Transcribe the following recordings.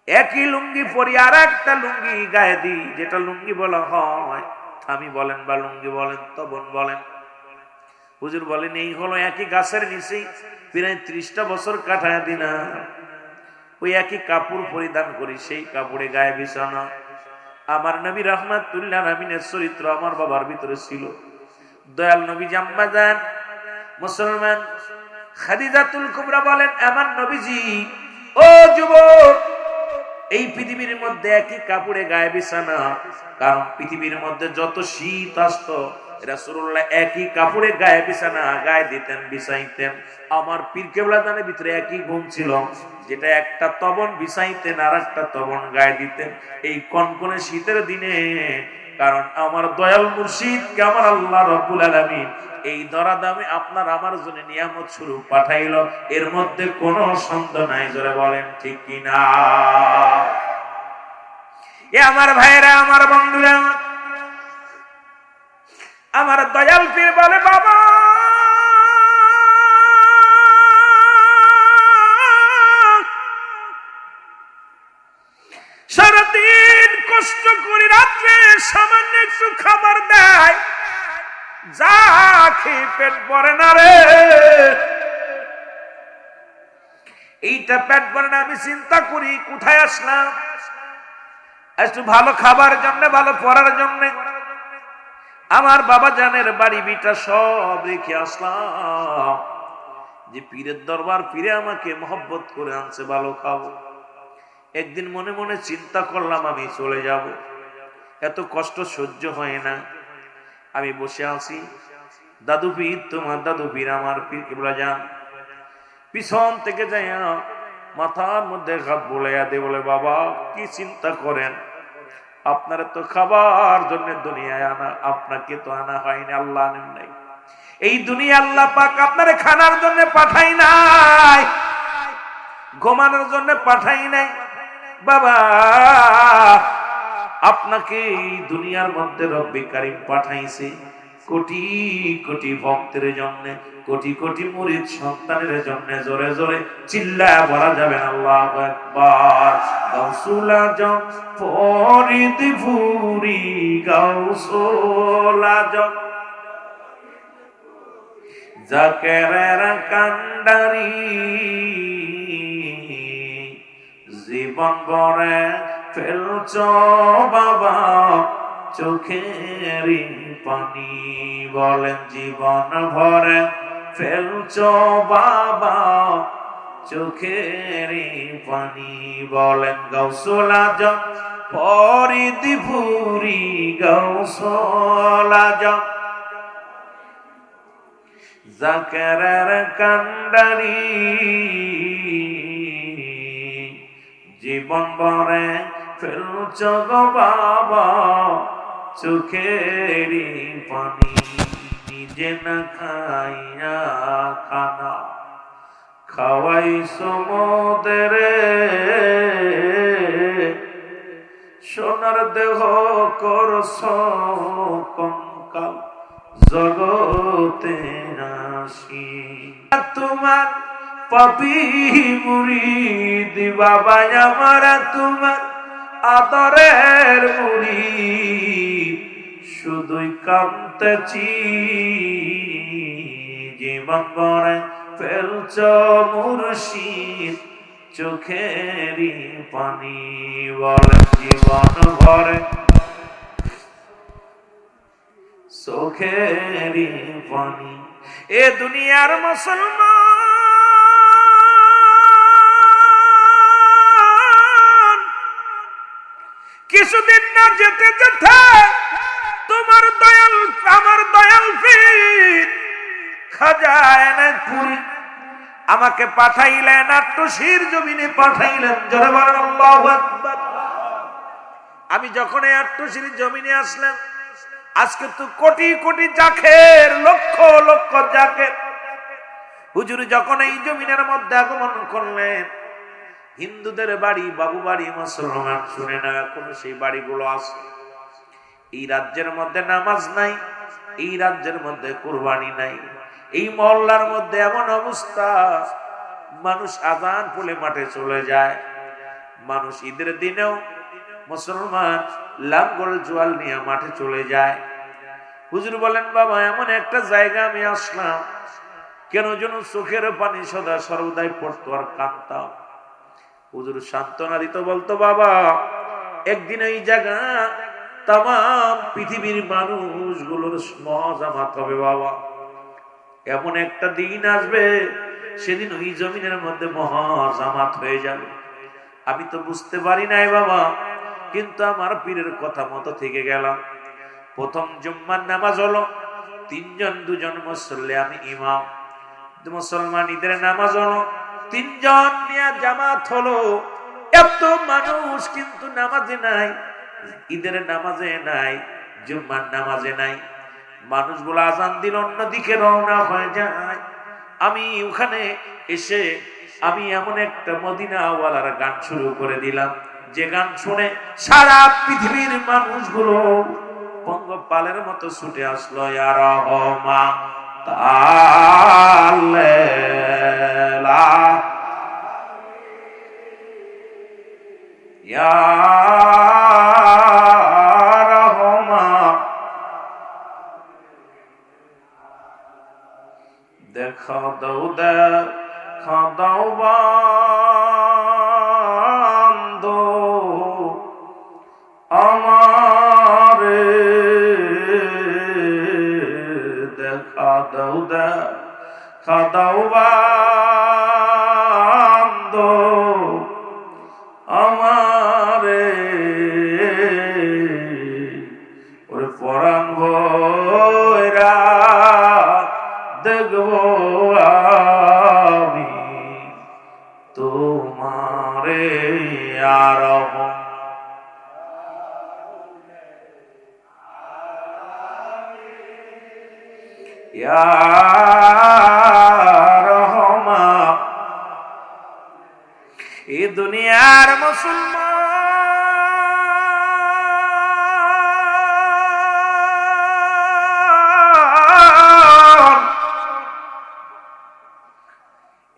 একই লুঙ্গি পরি আর একটা লুঙ্গি গায়ে দিই, যেটা লুঙ্গি বলা হয়, থামি বলেন বা লুঙ্গি বলেন, তবন বলেন। হুজুর বলেন এই হলো একই গাছের নিচে প্রায় 30টা বছর কাটায় দিনা ওই একই কাপড় পরিধান করি, সেই কাপড়ে গায়ে বিছানা। আমার নবী রাহমাতুল্লাহ আলামিনের চরিত্র আমার বাবার ভিতরে ছিল। দয়াল নবী জাম্মা যান মুসলমান খাদিজাতুল কুবরা বলেন, আমার নবীজি, ও যুবক, এই পৃথিবীর মধ্যে একই কাপড়ে গায়ে বিছানা, কারণ পৃথিবীর মধ্যে যত শীত আসতো রাসূলুল্লাহ একই কাপড়ে গায়ে বিছানা গায়ে দিতেন, বিছাইতেন। আমার পীর কেবলাদানের ভিতরে একই গুণ ছিল, যেটা একটা তবন বিছাইতেন আর একটা তবন গায়ে দিতেন এই কনকনে শীতের দিনে। কারণ আমার দয়াল মুর্শিদকে আমার আল্লাহ রাব্বুল আলামিন এই দরাদামে আপনার আমার জন্য নিয়ামত স্বরূপ পাঠাইল, এর মধ্যে কোনো সন্দেহ নাই। জোরে বলেন ঠিক কিনা? এ আমার ভাইরা, আমার বন্ধুরা, আমার দয়াল পীর বলে, বাবা সারাদিন কষ্ট করে রাত্রে সামান্য একটু খাবার দেয়, যা খেয়ে পেট ভরে না রে, এইটা পেট ভরে না। আমি চিন্তা করি কোথায় আসলাম, একটু ভালো খাবার জন্য, ভালো পড়ার জন্য আমার বাবা জানের বাড়ি বিটা সব রেখে আসলাম, যে পীরের দরবার পীরে আমাকে মহব্বত করে আনছে, ভালো খাবো। একদিন মনে মনে চিন্তা করলাম আমি চলে যাব, এত কষ্ট সহ্য হয় না। আমি বসে আছি, দাদু পীর, তোমার দাদু পীর আমার পীর কেবলা যান পিছন থেকে যাইয়া মাথার মধ্যে হাত বুলাইয়া দে, বলে, বাবা কি চিন্তা করেন, আপনারা তো খাবার জন্য দুনিয়ায় আনা, আপনাকে তো আনা হয়নি, আল্লাহ আনেন নাই। এই দুনিয়া আল্লাহ পাক আপনারে খানার জন্য পাঠাই নাই, ঘুমানোর জন্য পাঠাই নাই। বাবা আপনাকে এই দুনিয়ার মধ্যে রব্বে কারীম পাঠাইছে কোটি কোটি ভক্তের জন্য, কোটি কোটি মুরিদ সন্তানের জন্য। জোরে জোরে চিল্লায়া বলা যাবে না আল্লাহু আকবার। গাউসুল আজম ফরিদ ফুরি, গাউসুল আজম জাকেরের কান্ডারি, জীবন ভরে ফেলছ বাবা চোখের পানি। বলেন জীবন ভরে ফেলছ বাবা চোখের পানি। বলেন গাউসুল আজম ফরিদ ফুরি, গাউসুল আজম জাকেরের কান্ডারি, জীবন ভরে ফেলছ গো বাবা চোখের পানি। নিজে না খাইয়া খানা খাওয়াইছ মোদের, সোনার দেহ করছ কঙ্কাল জগতে আসি। তোমার পাপি মুরিদ বাবা আমার, তোমার আদরের মুরিদ, শুধুই কাঁদতেছি জীবন ভরে ফেলছ মুর্শিদ চোখেরই পানি। বলে জীবন ভরে চোখেরই পানি। এ দুনিয়ার মুসলমান কিছুদিন না যেতে যেতে তোমার দয়াল, আমার দয়াল পীর খাজা এনায়েতপুরী আমাকে পাঠাইলেন, নাট্যশির জমিনে পাঠাইলেন। জোরে বলেন আল্লাহু আকবার। আমি যখন এই নাট্যশির জমিনে আসলাম, আজকে তো কোটি কোটি জাকের, লক্ষ লক্ষ জাকের হুজুর যখন এই জমিনের মধ্যে আগমন করলেন, হিন্দুদের বাড়ি, বাবু বাড়ি, মুসলমান শুনে না এখন সেই বাড়িগুলো আছে। এই রাজ্যের মধ্যে নামাজ নাই, এই রাজ্যের মধ্যে কুরবানি নাই। এই মহল্লার মধ্যে এমন অবস্থা, মানুষ আযান পড়লে মাঠে চলে যায়, মানুষ ঈদের দিনেও মুসলমান লাঙ্গল জোয়াল নিয়ে মাঠে চলে যায়। হুজুর বলেন, বাবা এমন একটা জায়গা আমি আসলাম, কেন যেন চোখের পানি সদা সর্বদাই পড়তো আর কাঁদতাম। হুজুর সান্ত্বনা দিত, বলতো, বাবা একদিন এই জায়গা তাম পৃথিবীর মানুষগুলোর মহাজামাত হবে বাবা। এমন একটা দিন আসবে, সেদিন ওই জমিনের মধ্যে মহাজামাত হয়ে যাবে। আমি তো বুঝতে পারি নাই বাবা, কিন্তু আমার পীরের কথা মতো থেকে গেলাম। প্রথম জুম্মার নামাজ হলো, 3 জন 2 জন মুসল্লি, আমি ইমাম। মুসলমান ঈদের নামাজ হলো, 3 জন নিয়ে জামাত হলো। এত মানুষ কিন্তু নামাজে নাই, ঈদের নামাজে নাই, জুম্মার নামাজে নাই। মানুষগুলো আজান দিল, অন্যদিকে রওনা হয়ে যায়। আমি ওখানে এসে আমি এমন একটা মদিনাওয়ালার গান শুরু করে দিলাম, যে গান শুনে সারা পৃথিবীর মানুষগুলো পঙ্গপালের মতো ছুটে আসলো। ইয়া রহমান তাআলা ইয়া রহমান, দেখা দাও দেখা দাও বান্দো আমারে, দেখা দাও দেখা দাও বান্দো আমারে, ওরে পরাণ ভরা দেখবো আমি তোমারে। আর ইয়া রহমান, এই দুনিয়ার মুসলমান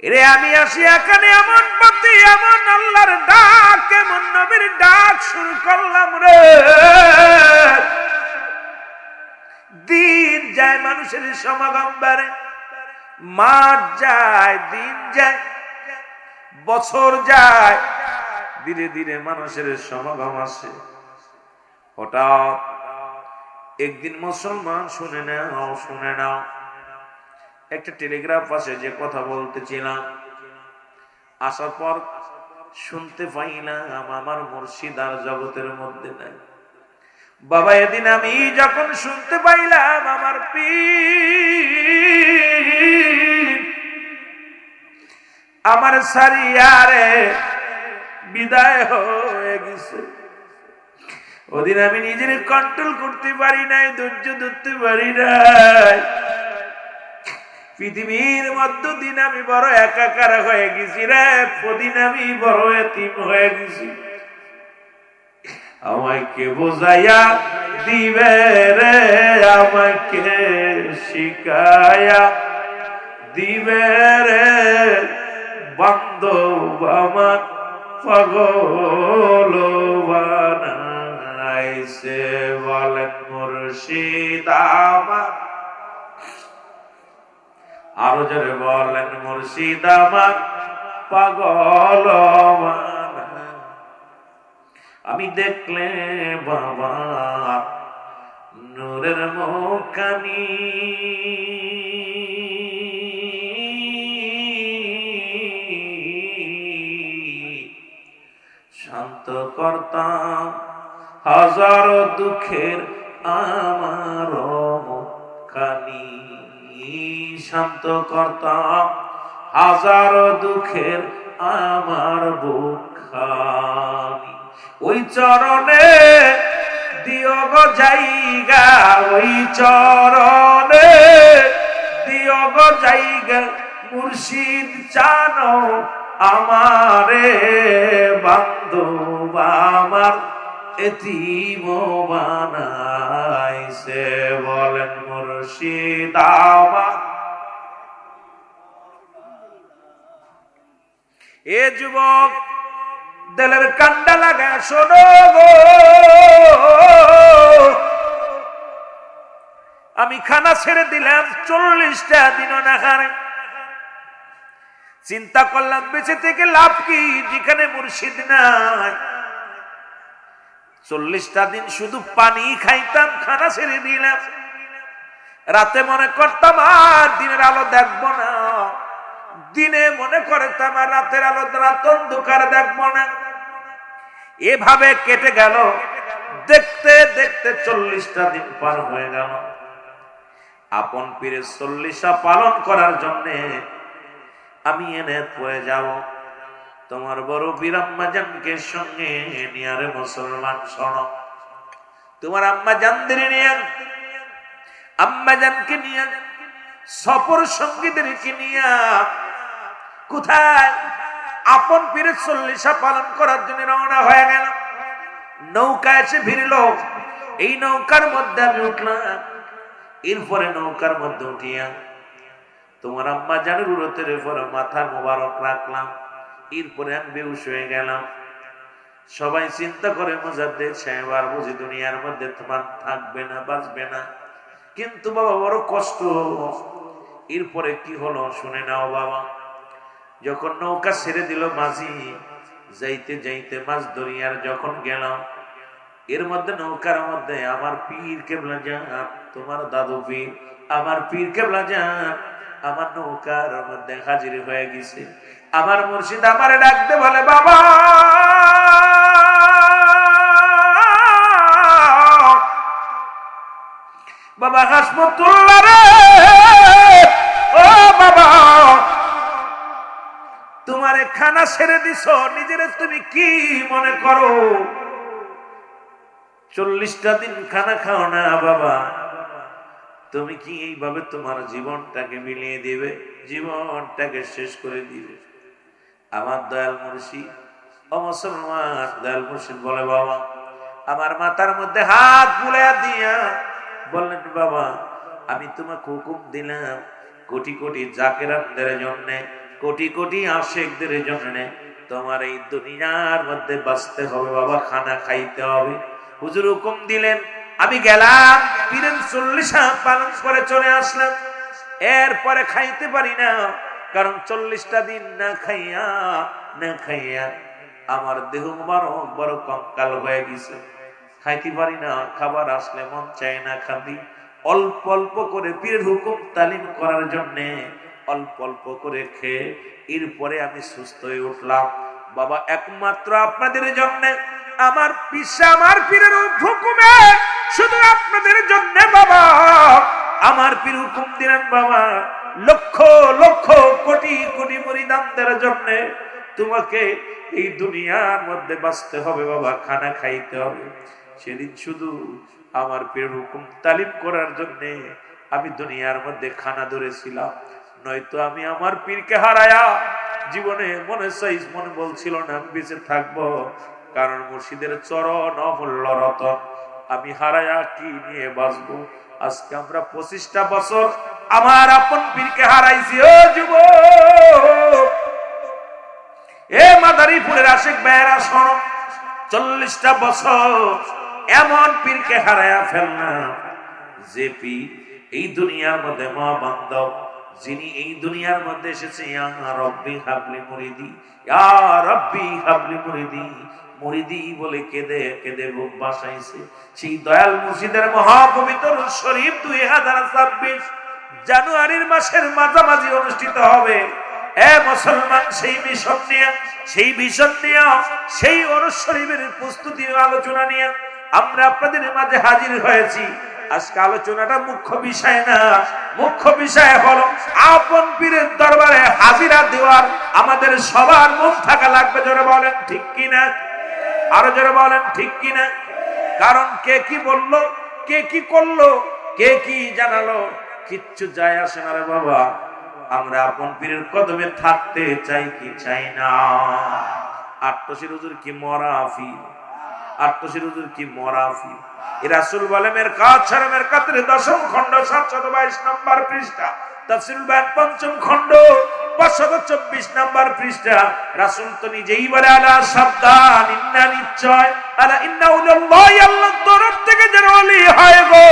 এরে আমি আসি এখানে এমন পথে, এমন আল্লাহর ডাক, এমন নবীর ডাক শুরু করলাম রে। দিন যায়, মানুষের সমাগম বাড়ে, মাস যায়, দিন যায়, বছর যায়, ধীরে ধীরে মানুষের সমাগম আসে। হঠাৎ একদিন মুসলমান শুনে নাও, একটা টেলিগ্রাফ আছে, যে কথা বলতেছিলাম, আসার পর শুনতে পাইলাম আমার মুর্শিদ আর জগতের মধ্যে নাই। বাবা এদিন আমি যখন শুনতে পাইলাম আমার পীর আমার সারিয়ারে বিদায় হয়ে গেছে, ওদিন আমি নিজের কন্ট্রোল করতে পারি নাই, ধৈর্য ধরতে পারি নাই। পৃথিবীর মধ্যে দিন আমি বড় একাকার হয়ে গেছি রে, প্রদিন আমি বড় এতিম হয়ে গেছি। আমাকে বোঝাইয়া দিবে রে, আমাকে শিখায়া দিবে রে, বান্ধব আমার পাগল বানাইছে, বলেন মুর্শিদ আমার। আরো জোরে বলেন, মুর্শিদ আমার পাগল বানায়। আমি দেখলে বাবা নূরের মুখখানি, শান্ত করতাম হাজার দুঃখের আমার মুখখানি, শান্ত করতাম হাজার দুঃখের আমার বুকখানি। ওই চরণে দিও গো জায়গা, ওই চরণে দিও গো জায়গা, মুর্শিদ জানো আমারে, বান্ধব আমার এতিম বানাইছে, বলেন মুর্শিদ আমার। এ যুবক দিলের কান্ডা লাগা শোনো গো, আমি খানা ছেড়ে দিলাম 40টা দিনও না খানে। চিন্তা করলাম বেঁচে থেকে লাভ কি, যেখানে মুর্শিদ নাই। 40টা দিন শুধু পানি খাইতাম, খানা ছেড়ে দিলাম। রাতে মনে করতাম আর দিনের আলো দেখবো না, দিনে মনে করতাম আর রাতের আলো রাত অন্ধকার দেখবো না। এভাবে কেটে গেল, দেখতে দেখতে 40টা দিন পার হয়ে গেল। আপন পীরের 40টা পালন করার জন্য আমি এনে পড়ে যাব। তোমার বড় পীর আম্মাজানকে সঙ্গে নিয়ে, রে মুসলমান শোনো, তোমার আম্মাজানদের নিয়ে, আম্মাজানকে নিয়ে, সফর সঙ্গীদেরকে নিয়ে কোথায় আপন পীরের 40টা পালন করার জন্য রওনা হয়ে গেল। নৌকা এসে ভিড়ল, এই নৌকার মধ্যে আমি উঠলাম। এরপরে নৌকার মধ্যে উঠিয়া তোমার আম্মা জানের উরতের উপরে মাথা মোবারক রাখলাম। এরপরে আমি বেহুশ হয়ে গেলাম। সবাই চিন্তা করে মুজাদ্দিদ সাহেব আর বুঝি দুনিয়ার মধ্যে তোমার থাকবে না, বাঁচবে না। কিন্তু বাবা বড় কষ্ট। এরপরে কি হলো শুনে নাও বাবা। যখন নৌকা ছেড়ে দিল মাঝি, যাইতে যাইতে মাছ দরিয়ার যখন গেলাম, এর মধ্যে নৌকার মধ্যে আমার পীর কেবলা জান, তোমার দাদু পীর, আমার পীর কেবলা জান আমার নৌকার মধ্যে হাজির হয়ে গেছে। আমার মুর্শিদ আমার ডাকতে বলে, বাবা বাবা হাসমতুল্লাহ রে, ও বাবা তোমারে খানা ছেড়ে দিছ, নিজের তুমি কি মনে করো? 40টা দিন খানা খাও না বাবা, তুমি কি এইভাবে তোমার জীবনটাকে মিলিয়ে দিবে, জীবনটাকে শেষ করে দিবে? আমার দয়াল মুর্শিদ, ও মুসলমান দয়াল মুর্শিদ বলে, বাবা আমার মাথার মধ্যে হাত বুলাইয়া দিয়া বললেন, বাবা আমি তোমাকে হুকুম দিলাম কোটি কোটি জাকেরাতদের জন্য, কোটি কোটি আশিকদের জন্য তোমার এই দুনিয়ার মধ্যে বাঁচতে হবে বাবা, খানা খাইতে হবে। হুজুর হুকুম দিলেন, আমি গেলাম পীরের 40টা পালন করে চলে আসলাম। এরপরে খাইতে পারি না, কারণ 40টা দিন না খাইয়া আমার দেহ মুবারক বড় কঙ্কাল হয়ে গেছে। খাইতে পারি না, খাবার আসলে মন চায় না খাবি। অল্প অল্প করে পীরের হুকুম তালিম করার জন্য অল্প অল্প করে খেয়ে এরপরে আমি সুস্থ হয়ে উঠলাম। বাবা একমাত্র আপনাদের জন্য, আমার পিসা আমার পীরের হুকুমে শুধু আপনাদের জন্য বাবা, আমার পীর হুকুম দিলেন বাবা লক্ষ লক্ষ কোটি কোটি মুরিদানদের জন্য তোমাকে এই দুনিয়ার মধ্যে বাঁচতে হবে বাবা, খানা খাইতে হবে। সেদিন শুধু আমার পীর হুকুম তালিম করার জন্য আমি দুনিয়ার মধ্যে খানা ধরেছিলাম, নয়তো আমি আমার পীরকে হারায়া জীবনে মনে বলছিল না আমি বেঁচে থাকবো। কারণ মুর্শিদের চরণ অমূল্য রতন, আমি হারায়া কি নিয়ে বাঁচবো? আজকে আমরা 25টা বছর আমার আপন পীরকে হারাইছি। ও যুবক, এ মাদারীপুরের আশিক ভাইয়েরা শোনো, 40টা বছর এমন পীরকে হারায়া ফেললাম যে পীর এই দুনিয়ার মধ্যে মা বান্ধব, যিনি এই দুনিয়ার মধ্যে এসেছে ইয়া রব্বি হাবলি মুরিদি, ইয়া রব্বি হাবলি মুরিদি, মুরিদি বলে কেঁদে কেঁদে বুক বাসাইছে। সেই দয়াল মুর্শিদের মহাপবিত্র শরীফ 2026 জানুয়ারির মাসের মাঝামাঝি অনুষ্ঠিত হবে। এ মুসলমান, সেই মিশন নিয়ে, সেই ভিশন নিয়ে, সেই ওরস শরীফের প্রস্তুতি আলোচনা নিয়ে আমরা আপনাদের মাঝে হাজির হয়েছি। আজকে আলোচনাটা মুখ্য বিষয় না, মুখ্য বিষয় হলো আপন পীরের দরবারে হাজিরা দেওয়ার আমাদের সবার মন থাকা লাগবে। জোরে বলেন ঠিক কিনা, আরো জোরে বলেন ঠিক কিনা। কারণ কে কি বললো, কে কি করলো, কে কি জানালো, কিচ্ছু যায় আসে না রে বাবা। আমরা আপন পীরের কদমে থাকতে চাই কি চাই না? আটশির হুজুর কি মরাফি, আটশির হুজুর কি মরাফি। রাসূল বলে মেরকাত শরীফ মেরকাতের 10ম খণ্ড 722 নম্বর পৃষ্ঠা, তাফসীরুল বায়ান 5ম খণ্ড 524 নম্বর পৃষ্ঠা। রাসূল তো নিজেই বলে, আলা সাবধান, ইন্না নিশ্চয়, আলা ইন্না উল্লাহি, আল্লাহর তরফ থেকে যারা ওলি হয় গো,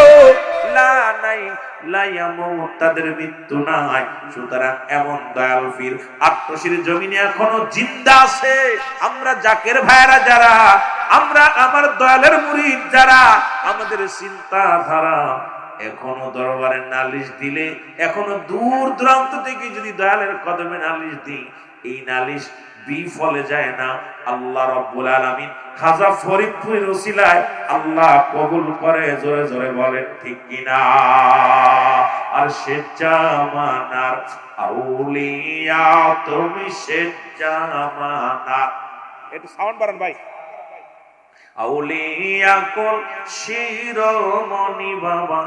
লা নাই লা ইয়ামুত, তাদের মৃত্যু নাই। সুতরাং এমন দয়াল পীর আট্টশির জমিনে এখনো জিন্দা আছে। আমরা জাকের ভাইরা যারা, আমরা আমার দয়ালের মুরিদ যারা, আমাদের চিন্তাধারা এখনো দরবারে নালিশ দিলে, এখনো দূর দূরান্ত থেকে যদি দয়ালের কদমে নালিশ দিই, এই নালিশ বিফলে যায় না। আল্লাহ রাব্বুল আলামিন খাজা ফরিদপুরের ওসিলায় আল্লাহ কবুল করে। জোরে জোরে বলেন ঠিক কিনা? আর সে জামানার আউলিয়া তুমি, সে জামানার, একটু সাউন্ড বাড়ান ভাই। আউলিয়া কুল শিরোমণি বাবা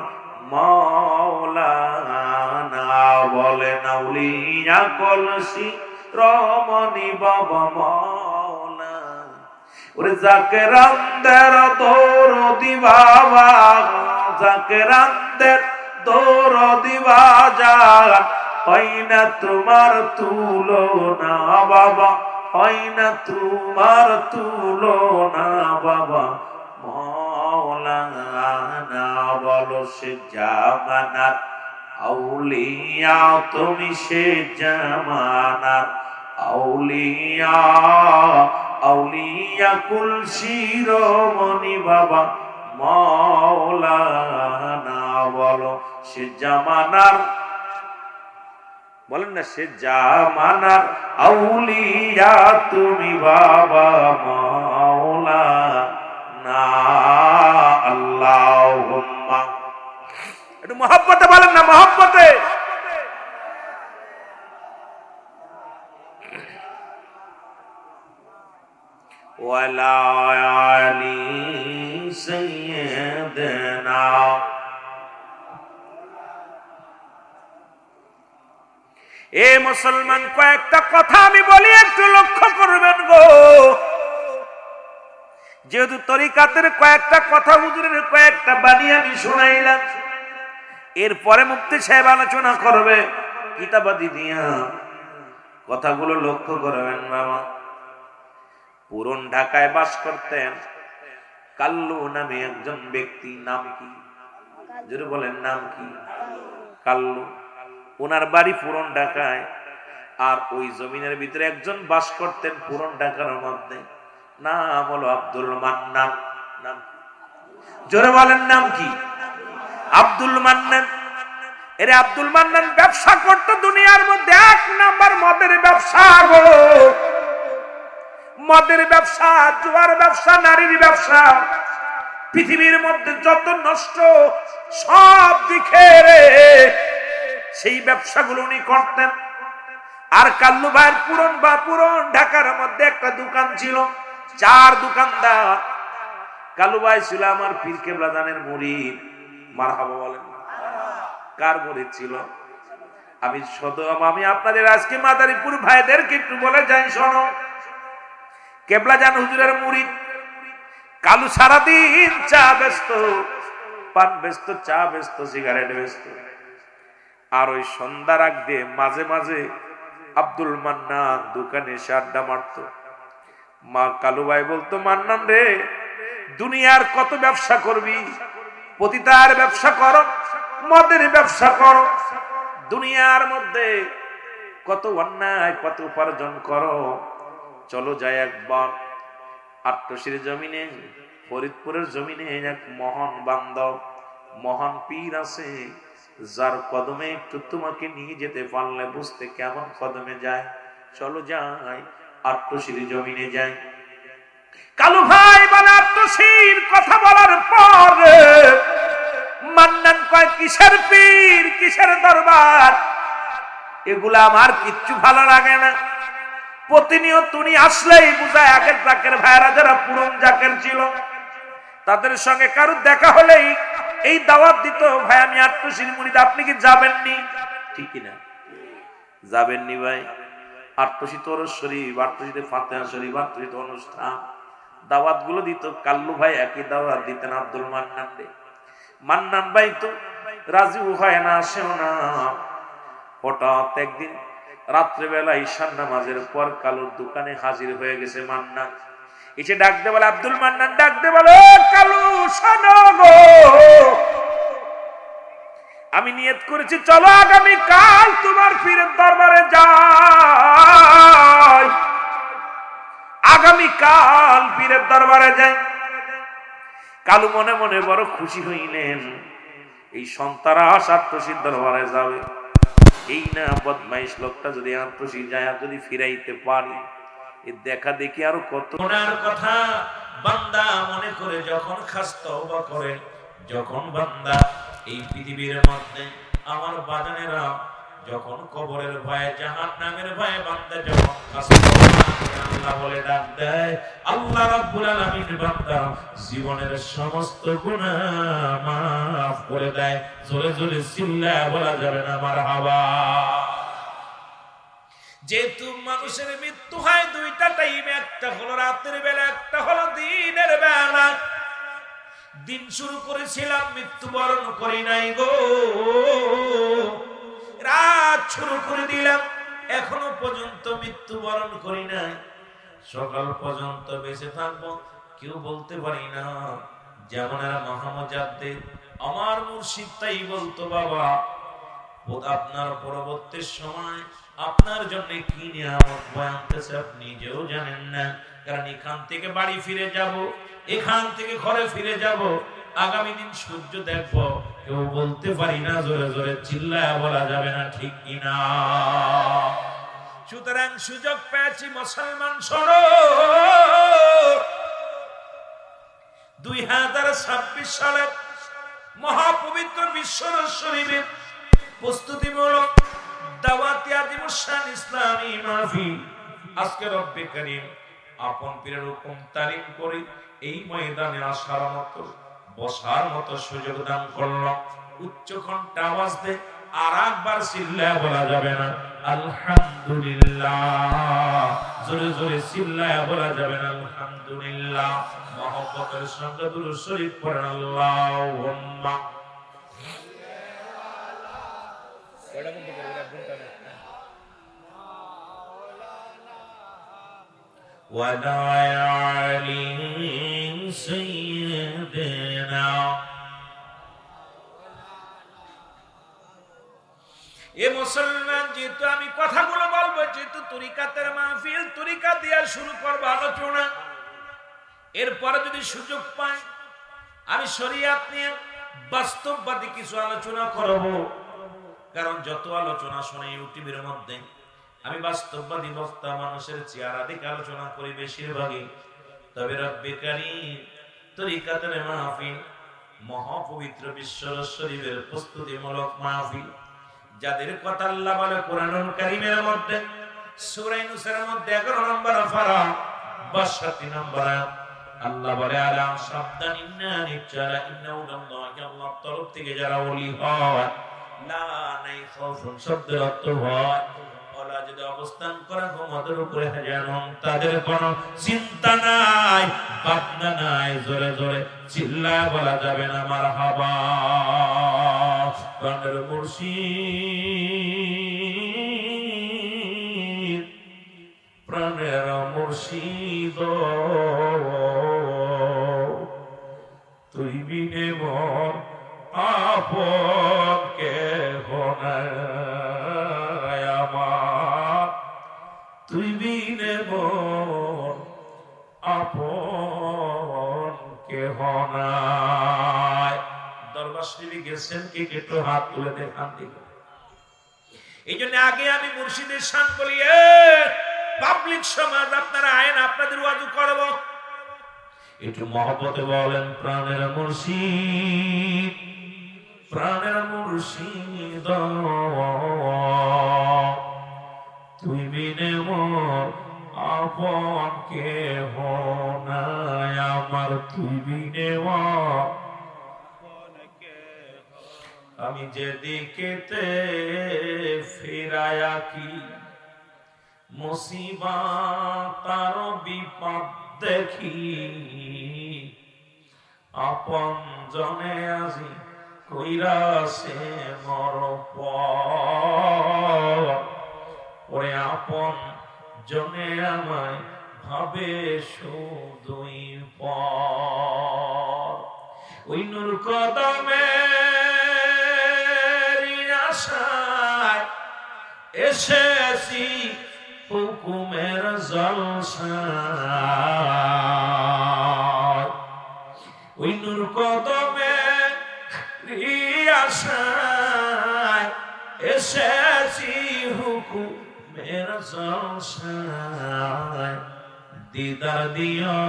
মাওলানা, বলেন আউলিয়া কুল শিরোমণি বাবা মাওলানা। ওরে জাকেরানদের দরদি বাবা, জাকেরানদের দরদি বাজার, হয় না তোমার তুলনা বাবা, হয় না তোমার তুলনা বাবা মাওলানা। বলো সে জামানার আউলিয়া তুমি, সে জামানার আউলিয়া, আউলিয়া কুল শিরোমণি বাবা মাওলানা। বলো সে জামানার, বলেন না, সে জামানার আউলিয়া তুমি বাবা মাওলানা। আল্লাহুম্মা, একটু মহব্বতে বলেন না, মহব্বতে। ওয়ালা আলি সাইয়্যিদিনা। এ মুসলমান, কয়েকটা কথা আমি বলি, একটু লক্ষ্য করবেন গো। যেহেতু তরিকাতের কয়েকটা কথা, হুজুরের কয়েকটা বাণী আমি শুনাইলাম, এরপরে মুফতি সাহেব আলোচনা করবে কিতাবাদি দিয়া। কথাগুলো লক্ষ্য করবেন বাবা। পুরন ঢাকায় বাস করতেন কাল্লু নামে একজন ব্যক্তি। নাম কি? যদি বলেন নাম কি? কাল্লু। ওনার বাড়ি পুরন ঢাকায়। আর ওই জমিনের ভিতরে একজন বাস করতেন পুরন ঢাকার মধ্যে, নাম হলো আব্দুল মান্নান। নাম জোরে বলেন, নাম কি? আব্দুল মান্নান। এর আব্দুল মান্নান ব্যবসা করতো দুনিয়ার মধ্যে 1 নাম্বার মদের ব্যবসা গো। মদের ব্যবসা, জুয়ার ব্যবসা, নারীর ব্যবসা, পৃথিবীর মধ্যে যত নষ্ট সব দিকে রে, সেই ব্যবসাগুলো উনি করতেন। আর কাল্লু ভাইয়ের পুরন ঢাকার মধ্যে একটা দোকান ছিল, 4 দোকানদার। কাল্লু ভাই ছিল আমার পীর কেবলা জানের মুরিদ। মারহাবা বলেন। কার মুরিদ ছিল? আমি আপনাদের আজকে মাদারীপুর ভাইদেরকে একটু বলে যাই, শোনো। কেবলা জান হুজুরের মুরিদ কালু সারাদিন চা ব্যস্ত, পান ব্যস্ত, চা ব্যস্ত, সিগারেট ব্যস্ত। আর ওই সন্ধ্যার আগ দিয়ে মাঝে মাঝে আব্দুল মান্নান দোকানে এসে আড্ডা মারত। মা কালু ভাই বলতো, মান্নান রে, দুনিয়ার কত ব্যবসা করবি? পতিতার ব্যবসা করো, মদের ব্যবসা করো, দুনিয়ার মধ্যে কত অন্যায়, কত উপার্জন করো। চলো যাই একবার আট্টশির জমিনে, ফরিদপুরের জমিনে এক মহান বান্দব, মহান পীর আছে, যার কদমে একটু তোমাকে নিয়ে যেতে পারলে বুঝতে কেমন কদমে যায়। চলো যাই, আট্টশির জমিনে যাই। কালু ভাই বলে, আট্টশির কথা বলার পর মান্নান কয়, কিসের পীর, কিসের দরবার, এগুলা আমার কিচ্ছু ভালো লাগে না। প্রতিনিয়ত উনি আসলেই বুঝায়, আগের জাকের ভাইরা যারা পুরন জাকের ছিল, তাদের সঙ্গে কারো দেখা হলেই এই দাওয়াত দিত, ভাই আমি আট্টশির মুরিদ, আপনি কি যাবেননি? ঠিক না? যাবেননি ভাই? আট্টশি তোর শরীফ, আট্টশিতে ফাতেহা শরীফ, আট্টশিতে অনুষ্ঠান, দাওয়াত গুলো দিত। কাল্লু ভাই একই দাওয়াত দিতেন আব্দুল মান্নান রে। মান্নান ভাই তো রাজিও হয় না, আসেও না। হঠাৎ একদিন রাত্রেবেলা ঈশান নামাজের পর কালুর দোকানে হাজির হয়ে গেছে মান্নান। এসে ডাকতে বলে, আব্দুল মান্নান ডাকতে বলে, কালু শোনো গো, আমি নিয়ত করেছি চলো আগামী কাল তোমার পীরের দরবারে যাই, আগামী কাল পীরের দরবারে যাই। কালু মনে মনে বড় খুশি হইলেন, এই সন্তারা আত্মসির দরবারে যাবে, এই না বদমাইশ লোকটা যদি আত্মসি যায় আর যদি ফিরাইতে পারি, এ দেখা দেখি আরো কত মনের কথা বান্দা মনে করে যখন খাস তওবা করে, যখন বান্দা এই পৃথিবীর মধ্যে আমার বাজানেরা যখন কবরের ভয়ে জাহান্নামের ভয়ে বান্দা যখন খাস আল্লাহ বলে ডাক দেয়, আল্লাহ রাব্বুল আলামিন বান্দা জীবনের সমস্ত গুনাহ মাফ করে দেয়। জোরে জোরে চিল্লায়া বলা যাবে না মারহাবা। যেহেতু মানুষের মৃত্যু হয় দুইটা টাইমে, একটা হলো রাতের বেলা, একটা হলো দিনের বেলা। দিন শুরু করেছিলাম, মৃত্যুবরণ করি নাই গো, রাত শুরু করে দিলাম, এখনো পর্যন্ত মৃত্যুবরণ করি নাই। সকাল পর্যন্ত বেঁচে থাকবো কেউ বলতে পারি না। যেমন এরা মহামজাদ্দিদ আমার মুর্শিদ তাই বলতো, বাবা আপনার পরবর্তী সময় আপনার জন্য কি নিয়ামত বয়ে আনতেছে আপনি নিজেও জানেন না। কারণ এখান থেকে বাড়ি ফিরে যাব, এখান থেকে ঘরে ফিরে যাব, আগামী দিন সূর্য দেখবো কেউ বলতে পারি না। জোরে জোরে চিল্লায়া বলা যাবে না, ঠিক কিনা? সুতরাং সুযোগ পেয়েছি মুসলমান, শোনো 2026 সালে মহাপবিত্র বিশ্ব শরীফের প্রস্তুতিমূলক দাওয়াতি আজিমুশান ইসলামী মাহফিল আজকে রব্বে কারীম আপন পীরের হুকুম তারিম করে এই ময়দানে আসার মতো বসার মতো সুযোগ দান করলো। উচ্চ কণ্ঠে আওয়াজ দে আর একবার চিল্লায়া বলা যাবে না আলহামদুলিল্লাহ, জোরে জোরে চিল্লায়া বলা যাবে না আলহামদুলিল্লাহ। মহব্বতের সঙ্গে দুরূদ শরীফ পড়েন আল্লাহুম্মা وعلى آل سيدنا। এ মুসলমান, যেহেতু আমি কথাগুলো বলবো, যেহেতু তরিকাতের মাহফিল, তরিকা দিয়ে শুরু করবো আলোচনা। এরপরে যদি সুযোগ পাই আমি শরীয়ত নিয়ে বাস্তববাদী কিছু আলোচনা করব। কারণ যত আলোচনা শুনে ইউটিউবের মধ্যে আমি বাস্তববাদী বক্তা মানুষের চেহারা দেখে আলোচনা করি বেশিরভাগই। তবে রব্বে কারীম তরিকাতের মাহফিল মহাপবিত্র বিশ্ব শরীফের প্রস্তুতিমূলক মাহফিল, যাদের কথা আল্লাহ বলে কোরআনুল কারীমের মধ্যে সূরা ইউনূসের মধ্যে 11 নম্বর পারা 62 নম্বর আয়াত আল্লাহ বলে আলা সাবধান ইন্না নিশ্চয় ইন্নাহু লাল্লাহি আল্লাহর তরফ থেকে যারা ওলি হয় লা নাই খাউফুন শব্দের অর্থ হয় ওলা যদি অবস্থান করে ঘুমাদের উপরে যেন তাদের কোনো চিন্তা নাই ভাবনা নাই। জোরে জোরে চিল্লায়া বলা যাবে না মারহাবা। প্রাণের মুর্শিদ, প্রাণের মুর্শিদ তুই বিনে মোর আপন কেহ নাই আমার, তুই বিনে মোর আপন কেহ নাই। দরবার শরীফে গেছেন কি একটু হাত তুলে দেখান দিকে। এই জন্য আগে আমি মুর্শিদের শান বলি, পাবলিক সমাজ আপনারা আইন আপনাদের ওয়াজু করব, একটু মহব্বতে বলেন প্রাণের মুর্শিদ, প্রাণের মুর্শিদ তুই বিনে মোর আপন কেহ নাই আমার, তুই বিনে মোর। আমি যেদিকেতে ফিরায়া কি মুসিবত আর বিপদ দেখি, আপন জনে আজি কইরাছে মর পর, ওরে আপন জনে আমায় ভাবে শুধুই পর। ওই নূর কদমের আশায় এসেছি হুকুমের জলসায়। ওই নূর কদমের আশায় এসেছি হুকুমের জলসায়। দিদার দিও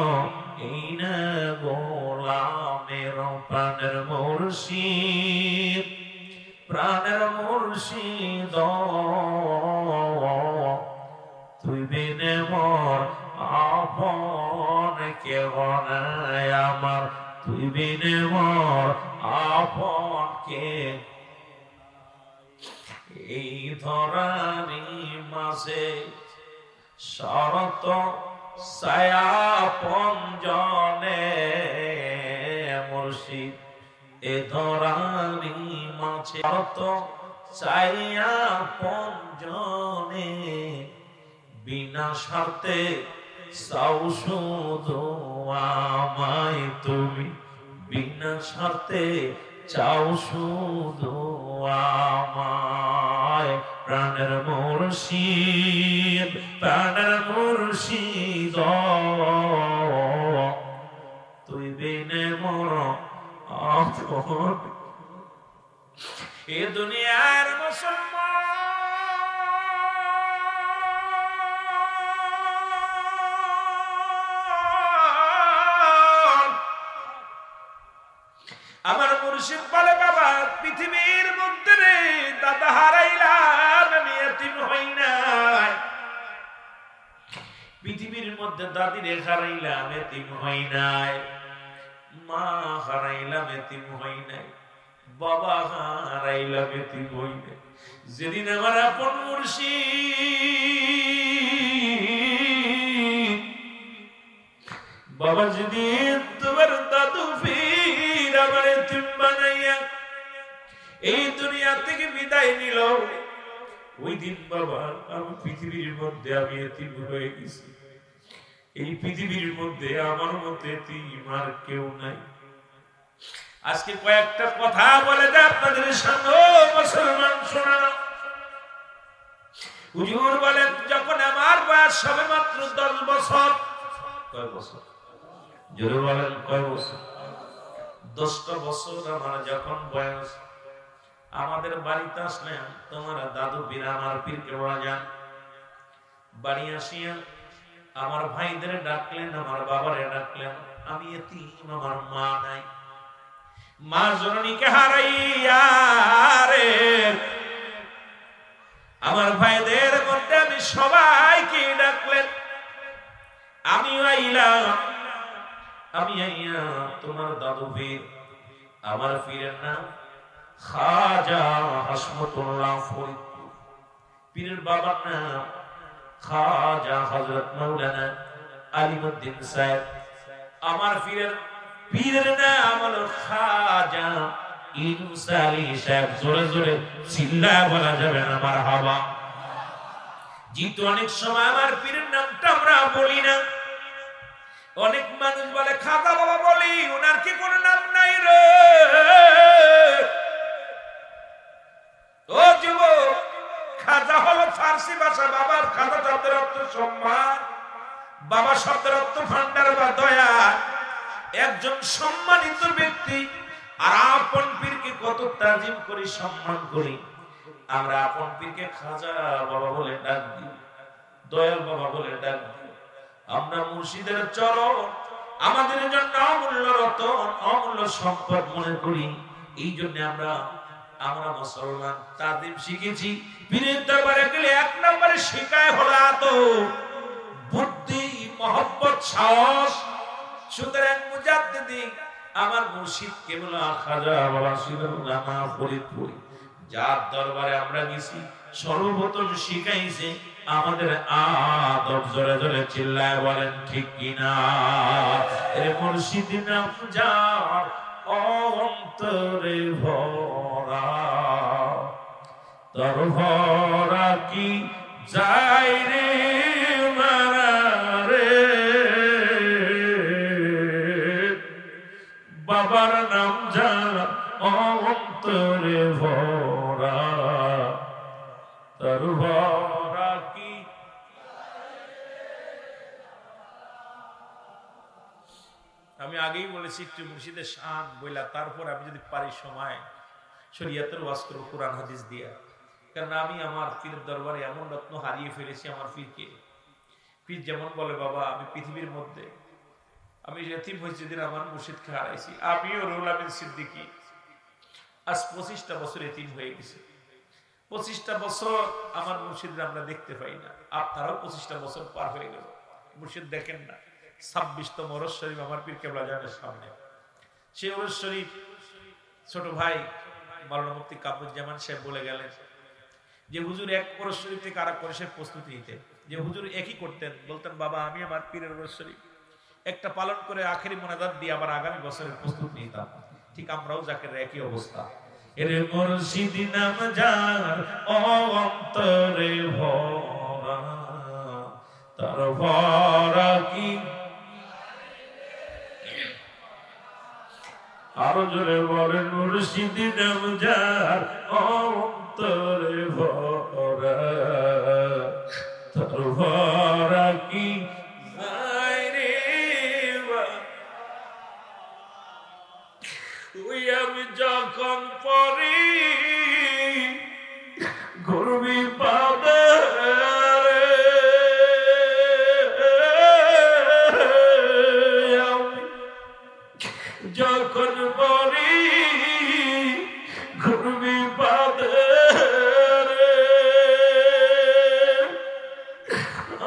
এই না গোলামের প্রাণের মুর্শিদ, প্রাণের মুর্শিদ তুই বিনে মোর আপন কেহ নাই আমার, তুই বিনে মোর আপন কে। এই ধরানি মাঝে শরত ছায়া পঞ্জনে মুর্শিদ, এ ধরানি মাঝে শরত ছায়া পঞ্জনে বিনা স্বার্থে চাও শুধু আমায় তুমি, বিনা স্বার্থে চাও শুধু আমায়। প্রাণের মুর্শিদ, প্রাণের মুর্শিদ তুই বিনে মোর আপন। এ দুনিয়ার মুসলমান আমার মুর্শিদ বলে বাবা পৃথিবীর মধ্যে রে দাদা হারাইলাম আমি এতিম হই নাই, পৃথিবীর মধ্যে দাদি রে হারাইলাম এতিম হই নাই, মা হারাইলাম এতিম হই নাই, বাবা হারাইলাম এতিম হই নাই। যেদিন আমার আপন মুর্শিদ বাবা যেদিন তোমার দাদু ফির আমার এতিম বানাইয়া এই দুনিয়া থেকে বিদায় নিল, ওই দিন বাবা আমি পৃথিবীর মধ্যে আমি এতিম হয়ে গেছি। এই পৃথিবীর মধ্যে আমার মতো এতিম আর কেউ নাই। আজকে কয়েকটা কথা বলে দেয় আপনাদের সামনে মুসলমান শোনানো। হুজুর বলেন যখন আমার বয়স সবে মাত্র 10 বছর, কয় বছর জোরে বলেন কয় বছর? 10টা বছর আমার যখন বয়স, আমাদের বাড়িতে আসলেন তোমার দাদু পীর আমার পীরকে বলা যান, বাড়ি আসিয়া আমার ভাইদের ডাকলেন, আমার বাবারে ডাকলেন। আমি এতিম, আমার মা নাই, মা জননীকে হারাইয়া রে আমার ভাইদের মধ্যে আমি সবাইকে ডাকলেন। আমি আইলাম, আমি আইয়া তোমার দাদু পীর, আমার পীরের নাম খাজা হাসমতুল্লাহ ফরিদপুর, পীরের বাবার নাম খাজা হযরত মাওলানা আলিমউদ্দিন সাহেব, আমার পীরের নাম হলো খাজা ইউনুস আলী সাহেব। জোরে জোরে চিল্লায় বলা যাবে না মারহাবা। যেহেতু অনেক সময় আমার পীরের নামটা আমরা বলি না, অনেক মানুষ বলে খাজা বাবা বলি, ওনার কি কোনো নাম নাই রে? ও যুবক, খাজা হলো ফার্সি ভাষা, বাবার খাজা শব্দের অর্থ সম্মান, বাবা শব্দের অর্থ ভান্ডার বা দয়া, একজন সম্মানিত ব্যক্তি। আর আপন পীরকে কত তাজিম করি, সম্মান করি। আমরা আপন পীরকে খাজা বাবা বলে ডাক দিই, দয়াল বাবা বলে ডাক দিই। আমরা মুর্শিদের চরণ আমাদের জন্য অমূল্য রতন, অমূল্য সম্পদ মনে করি। এই জন্য আমরা মুসলমান তাজিম শিখেছি। পীরের দরবারে গেলে 1 নম্বরে শিখায় হলো আদব, বুদ্ধি, মহব্বত, সাহস। সুতরাং মুজাদ্দিদি আমার মুর্শিদ কেবল খাজা বাবা ছিলেন না ফরিদপুর, যার দরবারে আমরা গেছি সর্বপ্রথম শিখাইছে আমাদের আদব। জোরে জোরে চিল্লায় বলেন ঠিক কিনা? এ মুর্শিদ নাম যার অন্তরে ভরা, তোর ভরা কি যাই রে মারা রে, বাবার নাম যারা অন্তরে ভরা, তার ভরা কি। আমি আগেই বলেছি একটু মুর্শিদের শান বইলা, তারপর আমি যদি পারি সময় শরীয়তের ওয়াজ করব কোরআন হাদিস দিয়া। কারণ আমি আমার পীরের দরবারে এমন রত্ন হারিয়ে ফেলেছি আমার পীরকে। পীর যেমন বলে, বাবা আমি পৃথিবীর মধ্যে আমি এতিম হয়েছি দিন আমার মুর্শিদকে হারাইছি। আমিও রুহুল আমিন সিদ্দিকী আজ 25টা বছর এতিম হয়ে গেছে। 25টা বছর আমার মুর্শিদরা আমরা দেখতে পাই না। আপনারাও 25টা বছর পার হয়ে গেল, মুর্শিদ দেখেন না। 26তম ওরস শরীফ আমার পীর কেবলা জানের সামনে। সেই ওরস শরীফ ছোট ভাই মাওলানা মুফতি কামরুজ্জামান সাহেব বলে গেলেন যে হুজুর এক ওরস শরীফ থেকে আরেক ওরসের প্রস্তুতি নিতে, যে হুজুর একই করতেন, বলতেন বাবা আমি আমার পীরের ওরস শরীফ একটা পালন করে আখেরি মোনাজাত দিয়ে আবার আগামী বছরের প্রস্তুতি নিতাম। ঠিক আমরাও জাকের একই অবস্থা। এর মুর্শিদ নাম যার অন্তরে ভরা, তার ভরা কি। আরো জোরে বলেন, মুর্শিদ নাম যার অন্তরে ভরা, তার ভরা কি। আমি যখন পড়ি ঘুরবি পাবে, যখন পড়ি ঘুরবি পাবে,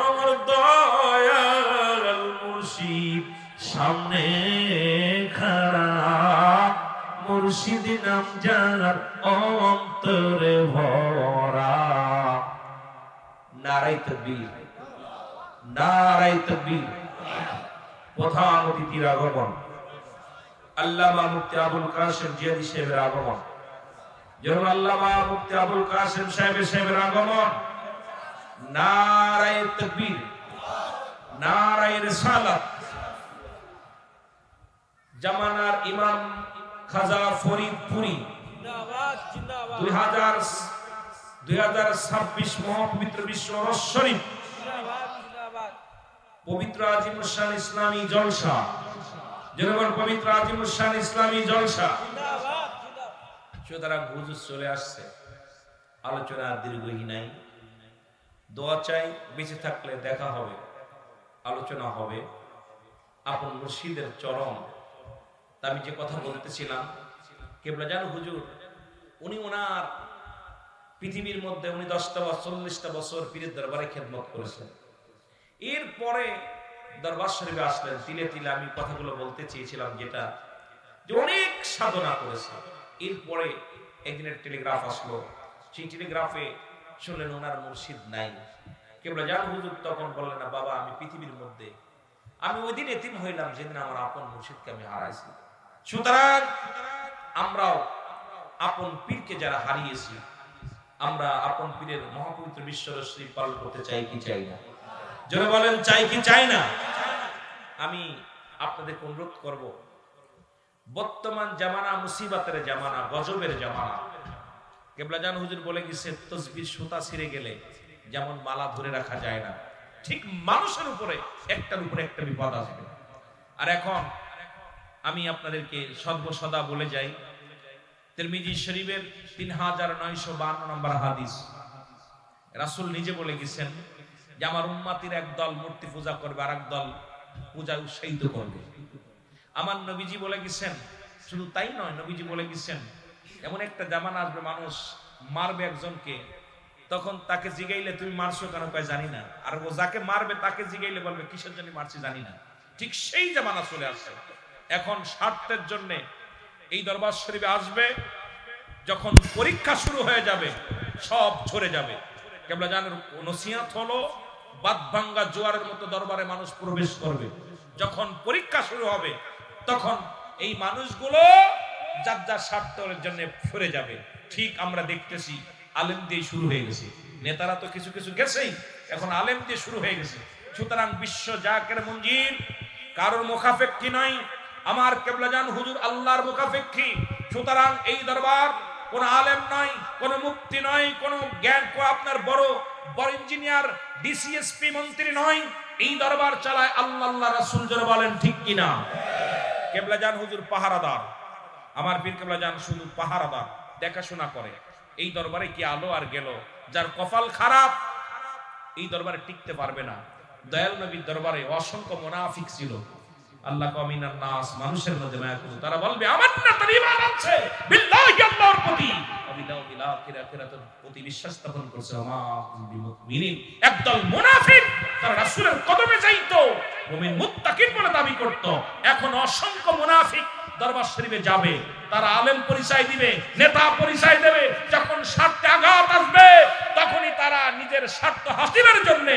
আমার দয়াল মুর্শিদ সামনে খাড়া, মুর্শিদ নাম যার অন্তরে ভরা। নারায়ে তাকবীর, নারায়ে তাকবীর। প্রধান অতিথির আগমন, আল্লামা মুফতি আবুল কাসেম জিয়াদি সাহেবের আগমন। যখন আল্লামা মুফতি আবুল কাসেম সাহেবের আগমন, নারায়ে তাকবীর, নারায়ে রিসালাত। জামানার ইমাম খাজা ফরিদপুরি 2026 মহাপবিত্র বিশ্ব ওরস শরীফ, পবিত্র আজিমুস শান ইসলামী জলসা, যেরকম পবিত্র আজিমুস শান ইসলামী জলসা। সুতরাং হুজুর চলে আসছে, আলোচনা দীর্ঘই নাই। দোয়া চাই, বেঁচে থাকলে দেখা হবে, আলোচনা হবে আপন মুর্শিদের চরণ। আমি যে কথা বলতেছিলাম, কেবলা জানো হুজুর উনি ওনার পৃথিবীর মধ্যে উনি 10টা বা 40টা বছর পীরের দরবারে খেদমত করেছেন। এরপরে দরবার শরীফে আসলেন, তিলে তিলে আমি কথাগুলো বলতে চেয়েছিলাম, যেটা যে অনেক সাধনা করেছে। এরপরে একদিনের টেলিগ্রাফ আসলো, সেই টেলিগ্রাফে শুনলেন ওনার মুর্শিদ নাই। কেবলা জানো হুজুর তখন বললেন, না বাবা আমি পৃথিবীর মধ্যে আমি ওই দিন এতিম হইলাম যেদিন আমার আপন মুর্শিদকে আমি হারাইছি। সুতরাং আমরাও আপন পীরকে যারা হারিয়েছি, আমরা আপন পীরের মহাপবিত্র বিশ্ব শরীফ পালন করতে চাই কি চাই না? জোরে বলেন, চাই কি চাই না? আমি আপনাদের অনুরোধ করব, বর্তমান জামানা মুসিবতের জামানা, গজবের জামানা। কেবলা জান হুজুর বলে গেছে, তসবির সুতা ছিঁড়ে গেলে যেমন মালা ধরে রাখা যায় না, ঠিক মানুষের উপরে একটার উপরে একটা বিপদ আসবে। আর এখন আমি আপনাদেরকে সর্বসদা বলে যাই, তিরমিজি শরীফের 3952 নম্বর হাদিস, রাসূল নিজে বলে গেছেন যে আমার উম্মতির একদল মূর্তি পূজা করবে, আর একদল পূজা উৎসাহিত করবে। আমার নবীজি বলে গেছেন, শুধু তাই নয়, নবীজি বলে গেছেন এমন একটা জামানা আসবে মানুষ মারবে একজনকে, তখন তাকে জিগাইলে তুমি মারছো কেন, কয় জানি না। আর ও যাকে মারবে তাকে জিগাইলে বলবে কিসের জন্য মারছি জানি না। ঠিক সেই জামানা চলে আসছে। এখন স্বার্থের জন্য এই দরবার শরীফে আসবে, যখন পরীক্ষা শুরু হয়ে যাবে সব ঝরে যাবে। কেবলা জানেন নসিহত হলো বাদ ভাঙ্গা জোয়ারের মতো দরবারে মানুষ প্রবেশ করবে। যখন পরীক্ষা শুরু হবে তখন এই মানুষগুলো যার যার স্বার্থের জন্য সরে যাবে। ঠিক আমরা দেখতেছি আলেম দিয়ে শুরু হয়ে গেছে, নেতারা তো কিছু কিছু গেছেই, এখন আলেম দিয়ে শুরু হয়ে গেছে। সুতরাং বিশ্ব জাকের মঞ্জিল কারোর মুখাপেক্ষী নয়, আমার কেবলাজান হুজুর আল্লাহর মুখাপেক্ষী। সুতরাং এই দরবার কোন আলেম নয়, কোন মুফতি নয়, কোন জ্ঞান আপনার বড় বড় ইঞ্জিনিয়ার ডিসিএসপি মন্ত্রী নয়। এই দরবার চালায় আল্লাহ, আল্লাহ রাসূল জোরে বলেন ঠিক কিনা। কেবলাজান হুজুর পাহারাদার, আমার পীর কেবলাজান শুধু পাহারাদার, দেখাশোনা করে। এই দরবারে কি আলো আর গেল, যার কপাল খারাপ এই দরবারে টিকতে পারবে না। দয়াল নবীর দরবারে অসংখ্য মুনাফিক ছিল। আল্লাহ কমিনান নাস, মানুষের মধ্যে মায়া করুন, তারা বলবে আমান্না তার ঈমান আছে বিল্লাহি, আল্লাহর প্রতি, অবিদাউ বিল আখিরাতের প্রতি বিশ্বাস স্থাপন করছে। আমা বিল একদল মুনাফিক তারা রাসূলের কদমে যাইতো, মুমিন মুত্তাকিন বলে দাবি করত। এখন অসংখ্য মুনাফিক দরবার শরীফে যাবে, তারা আলেম পরিচয় দিবে, নেতা পরিচয় দেবে। যখন স্বার্থে আঘাত আসবে তখনই তারা নিজের স্বার্থ হাসিলের জন্য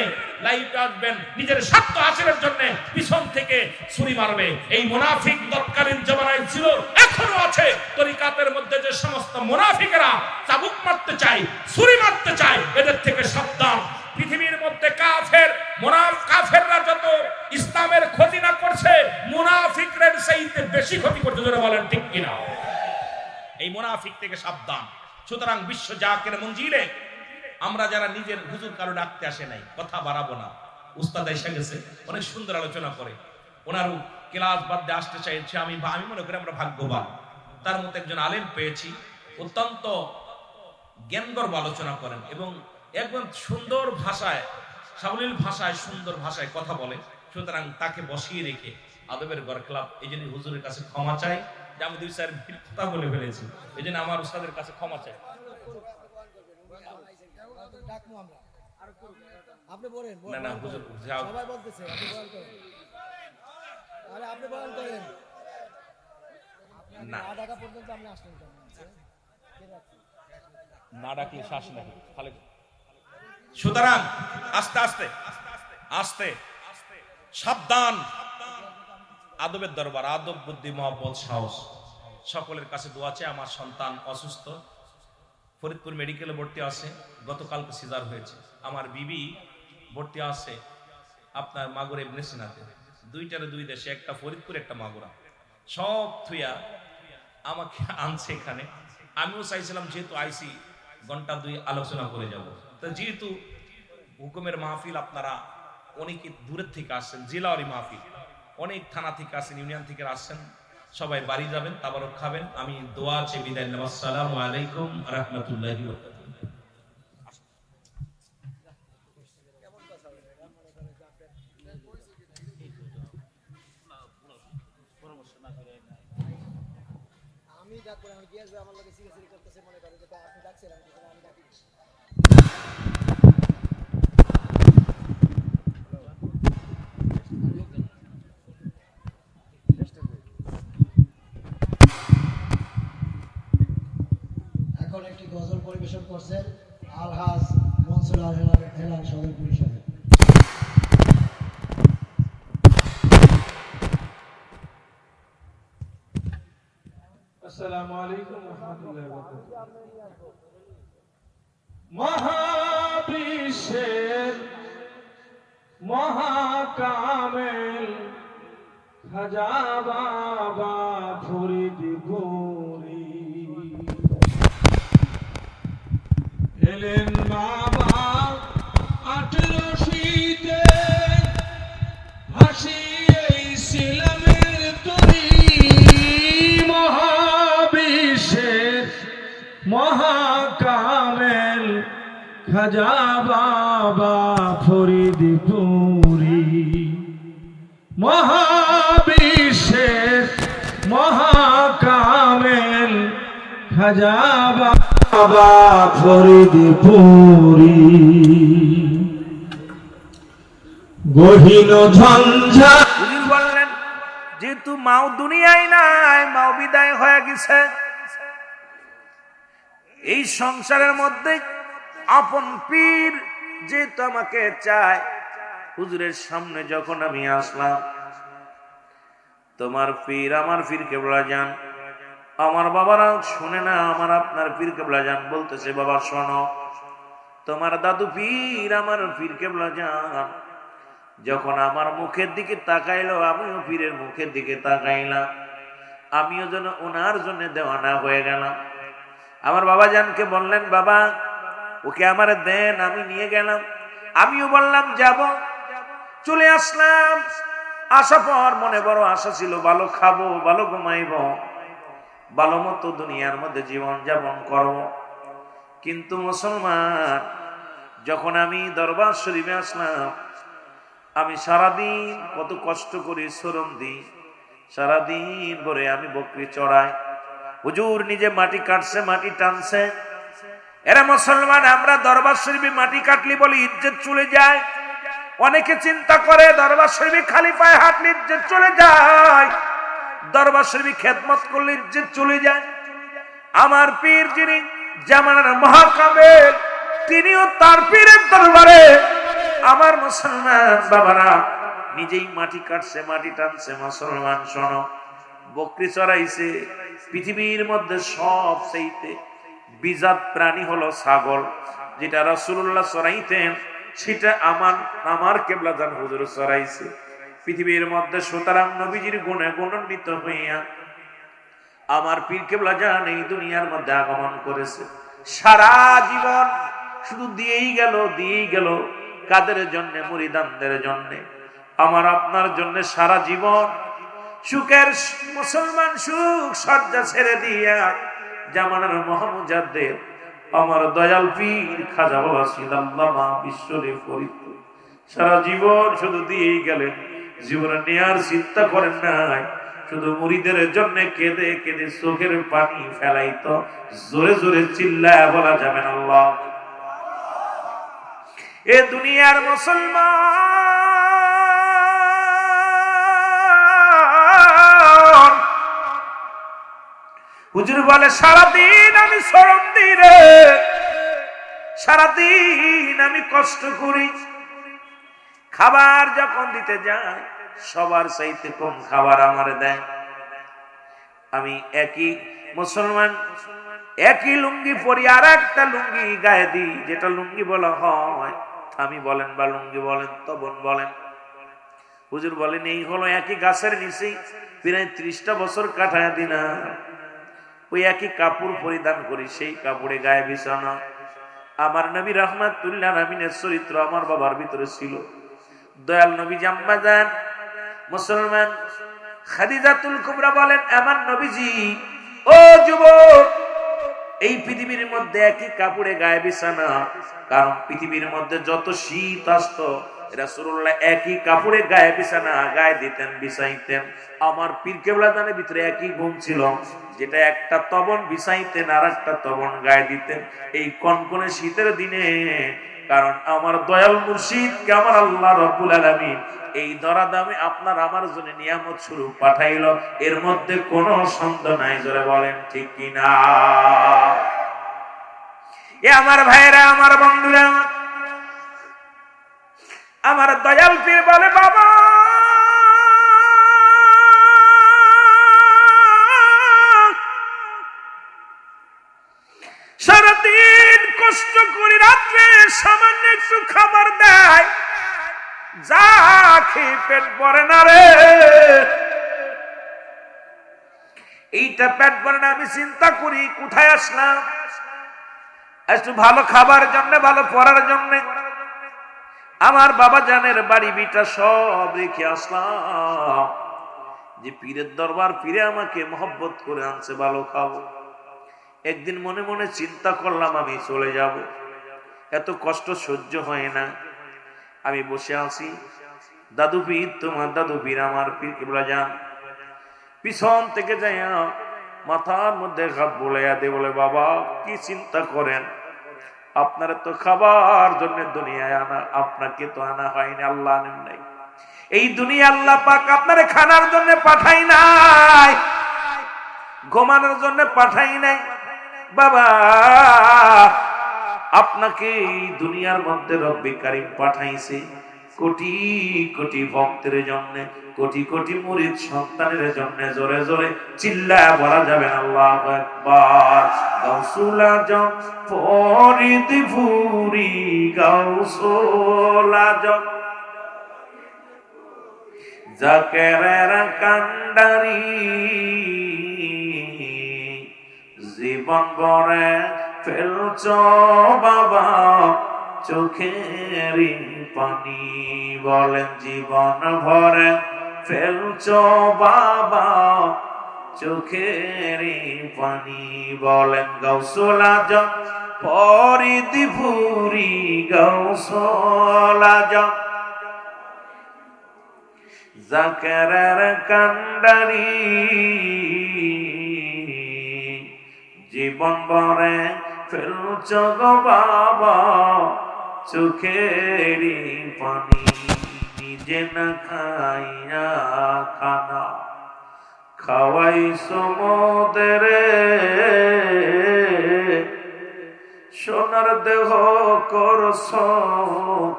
লাইভে আসবেন, নিজের স্বার্থ হাসিলের জন্য পিছন থেকে ছুরি মারবে। এই মুনাফিক তৎকালীন জামানায় ছিল, এখনো আছে। তরিকাতের মধ্যে যে সমস্ত মুনাফিকেরা চাবুক মারতে চায়, ছুরি মারতে চায়, এদের থেকে সাবধান। পৃথিবীর মধ্যে কাফেররা যত ইসলামের ক্ষতি না করছে, মুনাফিকদের চাইতে বেশি ক্ষতি করতে যারা বলেন ঠিক কিনা। এই মুনাফিক থেকে সাবধান। সুতরাং বিশ্ব জাকের মঞ্জিলে আমরা যারা নিজের হুজুর কারো ডাকতে আসে নাই, কথা বাড়াবো না। উস্তাদ এসে গেছে, অনেক সুন্দর আলোচনা করে, ওনারও ক্লাস বাদ দিয়ে আসতে চাইছে। আমি মনে করি আমরা ভাগ্যবান, তার মতো একজন আলেম পেয়েছি। অত্যন্ত জ্ঞানগর্ভ আলোচনা করেন এবং একদম সুন্দর ভাষায়, সাবলীল ভাষায়, সুন্দর ভাষায় কথা বলে। সুতরাং তাকে বসিয়ে রেখে আদবের ঘর ক্লাব, এই জন্য হুজুরের কাছে ক্ষমা চাই যে আমি 2-4 কথা বলে ফেলেছি। এই জন্য আমার উস্তাদের কাছে ক্ষমা চাই। আপনি বলেন না না হুজুর, সবাই বলতেছে, আপনি বয়ান করেন। আরে আপনি বয়ান করেন না, না ঢাকা পর্যন্ত আপনি আসলেন কেন? না ডাকলে শ্বাস নাকি খালি। সুতরাং আস্তে আস্তে আস্তে সাবধান। আদবের দরবার, আদব, বুদ্ধি, মহব্বত, সাহস। সকলের কাছে দোয়া চাই। আমার সন্তান অসুস্থ, ফরিদপুর মেডিকেলে ভর্তি আছে, গতকালকে সিজার হয়েছে। আমার বিবি ভর্তি আছে আপনার মাগুরা ইবনে সিনাতে। দুইটারে দুই দেশে, একটা ফরিদপুর একটা মাগুরা। সব থুইয়া আমাকে আনছে এখানে। আমিও চাইছিলাম যেহেতু আইসি ঘন্টা 2 আলোচনা করে যাব। তো যেহেতু হুকুমের মাহফিল, আপনারা অনেকে দূরের থেকে আসছেন, জেলাওয়ারি মাহফিল, অনেক থানা থেকে আসছেন, ইউনিয়ন থেকে আসছেন, সবাই বাড়ি যাবেন, তাবারক খাবেন। আমি দোয়া চেয়ে বিদায় নেব। আসসালামু আলাইকুম ওয়া রাহমাতুল্লাহি ওয়া বারাকাতুহু। আমি ডাকবো, আমি গিয়ে আমার লগে সিগারেট করতেছে, মনে করে যে আপনি ডাকছেন, আমি ডাকি। এখন একটি গজল পরিবেশন করছেন আলহাজ মনসুর আল হেলাল সদর পরিষদের। আসসালামু আলাইকুম ওয়া রাহমাতুল্লাহি ওয়া বারাকাতুহু। মহাবিশ্বের মহাকামেল খাজা বাবা ফরিদপুরি এলেন বাবা 18 শীতে, হাসি এই সিলামের তরি। মহাবিশ্বের মহাকামেল খাজা বাবা ফরিদপুরি। মহাবিশ্বের মহাকামেল খাজা বাবা ফরিদপুরি। গহীন ঝঞ্ঝা হুজুর বললেন যেহেতু মাও দুনিয়ায় নাই, মাও বিদায় হয়ে গেছে, এই সংসারের মধ্যে আপন পীর যেহেতু আমাকে চায়। হুজুরের সামনে যখন আমি আসলাম, তোমার পীর আমার পীর কেবলা যান, আমার বাবারা শুনে না, আমার আপনার পীর কেবলা যান বলতেছে বাবা শোনো, তোমার দাদু পীর আমার পীর কেবলা জান যখন আমার মুখের দিকে তাকাইলো, আমিও পীরের মুখের দিকে তাকাইলাম, আমিও যেন ওনার জন্য দেওয়ানা হয়ে গেলাম। আমার বাবা জানকে বললেন, বাবা ওকে আমার দেন, আমি নিয়ে গেলাম। আমিও বললাম যাব, চলে আসলাম। আসার পর মনে বড় আশা ছিল, ভালো খাবো, ভালো ঘুমাইব, ভালো মতো দুনিয়ার মধ্যে জীবন যাপন করব। কিন্তু মুসলমান, যখন আমি দরবার শরীফে আসলাম, আমি সারাদিন কত কষ্ট করি, শ্রম দিই, সারাদিন ভরে আমি বকরি চড়াই। হুজুর নিজে মাটি কাটছে, মাটি টানছে। এরা মুসলমান, আমরা দরবার শরীফে মাটি কাটলি বলে ইজ্জত চলে যায়। অনেকে চিন্তা করে দরবার শরীফে খালি পায়ে হাঁটলে ইজ্জত চলে যায়, দরবার শরীফে খেদমত করলে ইজ্জত চলে যায়। আমার পীর যিনি জামানার মহাকামেল, তিনিও তার পীরের দরবারে আমার মুসলমান বাবারা নিজেই মাটি কাটছে, মাটি টানছে। মুসলমান শোনো, বকরি চড়াইছে। পৃথিবীর মধ্যে সবচেয়ে বিজাত প্রাণী হলো ছাগল, যেটা রাসূলুল্লাহ চড়াইতেন, সেটা আমার কেবলাজান হুজুর চড়াইছে পৃথিবীর মধ্যে। সুতরাং নবীজির গুণে গুণান্বিত হইয়া আমার পীর কেবলাজান এই দুনিয়ার মধ্যে আগমন করেছে। সারা জীবন শুধু দিয়েই গেল। কাদের জন্য? মুরিদানদের জন্য, আমার আপনার জন্য সারা জীবন সুখের মুসলমান সুখ সজ্জা ছেড়ে দিয়া জামানার মহামুজাদ্দেদ আমার দয়াল পীর খাজা বাবা সিদাল্লামা বিশ্বরে ফরিদ সারা জীবন শুধু দিয়েই গেলেন, জীবনে নেয়ার চিন্তা করেন নাই। শুধু মুরিদের জন্য কেঁদে কেঁদে চোখের পানি ফেলাইতো। জোরে জোরে চিল্লায় বলা যাবে না আল্লাহ। এ দুনিয়ার মুসলমান, হুজুর বলে সারাদিন আমি শ্রম দিই রে, সারাদিন আমি কষ্ট করি। খাবার যখন দিতে যায়, সবার চাইতে কম খাবার আমার দেয়। আমি একই মুসলমান, একই লুঙ্গি পরি, আর একটা লুঙ্গি গায়ে দিই, যেটা লুঙ্গি বলা হয়। আমি বলেন বা লুঙ্গি বলেন, তবন বলেন। হুজুর বলেন, এই হলো একই গাছের নিচে প্রায় 30টা বছর কাটায় দিনা ওই একই কাপড় পরিধান করি, সেই কাপড়ে গায়ে বিছানা। আমার নবী রাহমাতুল্লাহ আলামিনের চরিত্র আমার বাবার ভিতরে ছিল। দয়াল নবী আম্মা জান মুসলমান খাদিজাতুল কুবরা বলেন, আমার নবীজি, ও যুবক, এই পৃথিবীর মধ্যে একই কাপড়ে গায়ে বিছানা। কারণ পৃথিবীর মধ্যে যত শীত আসতো, রাসূলুল্লাহ একই কাপড়ে গায়ে বিছানা গায়ে দিতেন, বিছাইতেন। আমার পীর কেবলাদানের ভিতরে একই গুণ ছিল, যেটা একটা তবন বিছাইতেন আর একটা তবন গায়ে দিতেন এই কনকনে শীতের দিনে। কারণ আমার দয়াল মুর্শিদকে আমার আল্লাহ রাব্বুল আলামিন এই দরাদামে আপনার আমার জন্য নিয়ামত স্বরূপ পাঠাইল, এর মধ্যে কোনো সন্দেহ নাই। জোরে বলেন ঠিক কিনা? এ আমার ভাইরা, আমার বন্ধুরা, আমার দয়াল পীর বলে, বাবা সারাদিন কষ্ট করি, রাত্রে সামান্য একটু খাবার দেয়, যা খেয়ে পেট ভরে না রে। এইটা পেট ভরে না, আমি চিন্তা করি কোথায় আসলাম, একটু ভালো খাবার জন্য, ভালো পড়ার জন্য। আমার বাবা জানের বাড়ি বিটা সব রেখে আসলাম, যে পীরের দরবার, পীরে আমাকে মহব্বত করে আনছে, ভালো খাবো। একদিন মনে মনে চিন্তা করলাম আমি চলে যাব, এত কষ্ট সহ্য হয় না। আমি বসে আছি, দাদু পীর, তোমার দাদু পীর আমার পীর কেবলা যান পিছন থেকে যাইয়া মাথার মধ্যে হাত বুলাইয়া দে, বলে, বাবা কি চিন্তা করেন, আপনারা তো খাবার জন্য দুনিয়ায় আনা, আপনাকে তো আনা হয়নি, আল্লাহ আনেন নাই। এই দুনিয়া আল্লাহ পাক আপনারে খানার জন্য পাঠাই নাই, ঘুমানোর জন্য পাঠাই নাই। বাবা আপনাকে এই দুনিয়ার মধ্যে রব্বে কারিম পাঠাইছে কোটি কোটি ভক্তের জন্য, কোটি কোটি মুরিদ সন্তানের জন্য জোরে জোরে চিল্লায় বলা যাবে না আল্লাহু আকবার। গাউসুল আজম ফরিদ ফুরি, গাউসুল আজম জাকেরের কান্ডারি, জীবন ভরে ফেলছ বাবা চোখের পানি। বলেন জীবন ভরে ফেলছ বাবা চোখের পানি। বলেন গাউসুল আজম ফরিদ ফুরি, গাউসুল আজম জাকেরের কান্ডারি, জীবন ভরে ফেলছ গো বাবা চোখের পানি। নিজে না খাইয়া খানা খাওয়াই সমুদ্রে, সোনার দেহ করছ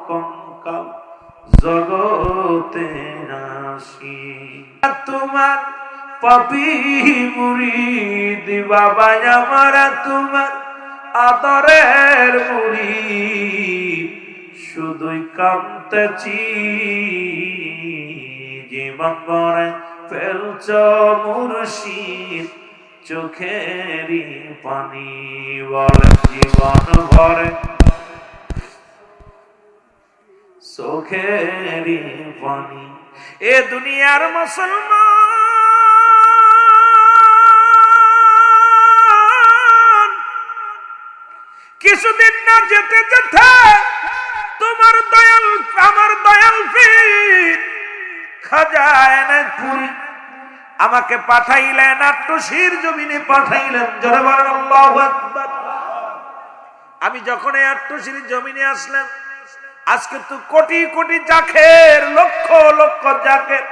কঙ্কাল জগতে আসি। তোমার পাপি মুরিদ বাবা আমার, তোমার আদরের মুরিদ, শুধুই কাঁদতেছি জীবন ভরে ফেলছ মুর্শিদ চোখেরই পানি। বলে জীবন ভরে চোখেরই পানি। এ দুনিয়ার মুসলমান কিছুদিন না যেতে যেতে তোমার দয়াল আমার দয়াল পীর খাজা এনায়েতপুরী আমাকে পাঠাইলেন, নাট্যশির জমিনে পাঠাইলেন। জোরে বলেন আল্লাহু আকবার। আমি যখন এই নাট্যশির জমিনে আসলাম, আজকে তো কোটি কোটি জাকের, লক্ষ লক্ষ জাকের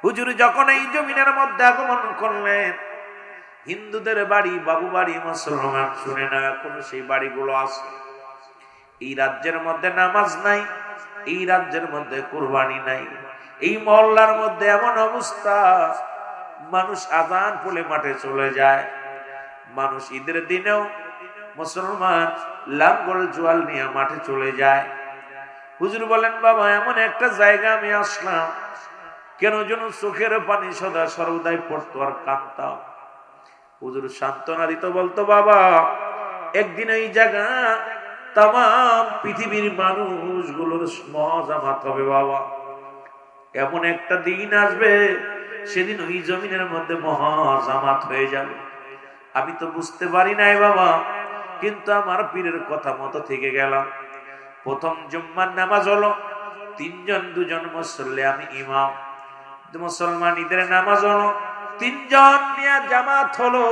হুজুর যখন এই জমিনের মধ্যে আগমন করলেন, হিন্দুদের বাড়ি বাবু বাড়ি মুসলমান শুনে না এখন সেই বাড়িগুলো আছে। এই রাজ্যের মধ্যে নামাজ নাই, এই রাজ্যের মধ্যে কুরবানি নাই, এই মহল্লার মধ্যে এমন অবস্থা মানুষ আজান পড়লে মাঠে চলে যায়। মানুষ ঈদের দিনেও মুসলমান লাঙ্গল জোয়াল নিয়ে মাঠে চলে যায়। হুজুর বলেন বাবা এমন একটা জায়গা আমি আসলাম, কেন যেন চোখের পানি সদা সর্বদাই পড়তো আর কাঁদতাম। হুজুর সান্ত্বনা দিত, বলতো বাবা একদিন এই জায়গা তাম পৃথিবীর মানুষগুলোর মহাজামাত হবে বাবা। এমন একটা দিন আসবে সেদিন ওই জমিনের মধ্যে মহাজামাত হয়ে যাবে। আমি তো বুঝতে পারি নাই বাবা, কিন্তু আমার পীরের কথা মতো থেকে গেলাম। প্রথম জুম্মার নামাজ হলো, 3 জন 2 জন মুসল্লি, আমি ইমাম। মুসলমান ঈদের নামাজ হলো, 3 জন নিয়ে জামাত হলো।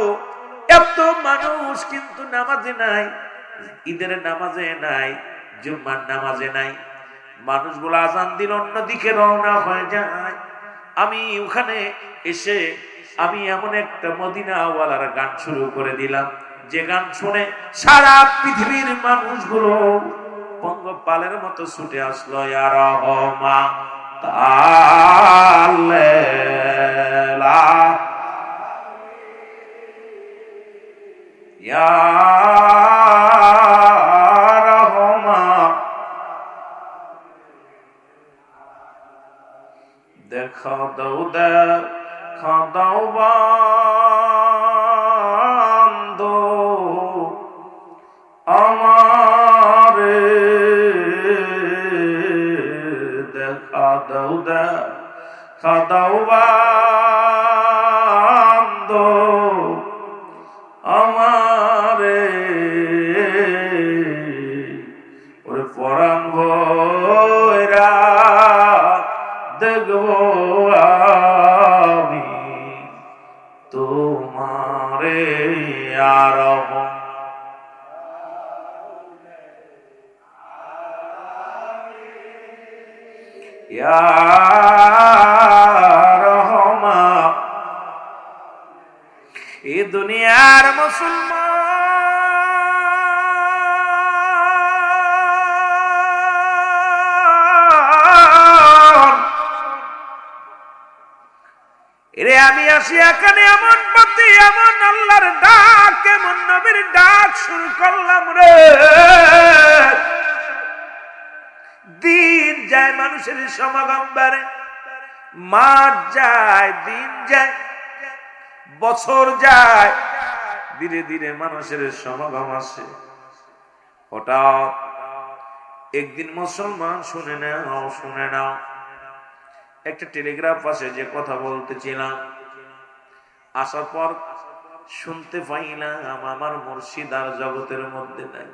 এত মানুষ কিন্তু নামাজে নাই, ঈদের নামাজে নাই, জুম্মার নামাজে নাই। মানুষগুলো আজান দিল অন্যদিকে রওনা হয়ে যায়। আমি ওখানে এসে আমি এমন একটা মদিনাওয়ালার গান শুরু করে দিলাম, যে গান শুনে সারা পৃথিবীর মানুষগুলো পঙ্গপালের মতো ছুটে আসলো। ইয়া রহমান তাআলা ইয়া রহমান, দেখা দাও দেখা দাও বান্দো আমারে, দেখা দাও দেখা দাও বান্দো আমারে, ওরে পরাণ ভরা দেখবো আমি তোমারে। আর ইয়া রহমান, এই দুনিয়ার মুসলমান আমি আসি এখানে এমন পথে এমন আল্লাহর ডাক এমন নবীর ডাক শুরু করলাম রে। দিন যায় মানুষের সমাগম বাড়ে, মাস যায়, দিন যায়, বছর যায়, ধীরে ধীরে মানুষের সমাগম আসে। হঠাৎ একদিন মুসলমান শুনে নাও একটা টেলিগ্রাফ আছে যে কথা বলতেছিলাম, আসার পর শুনতে পাইলাম আমার মুর্শিদ আর জগতের মধ্যে নাই।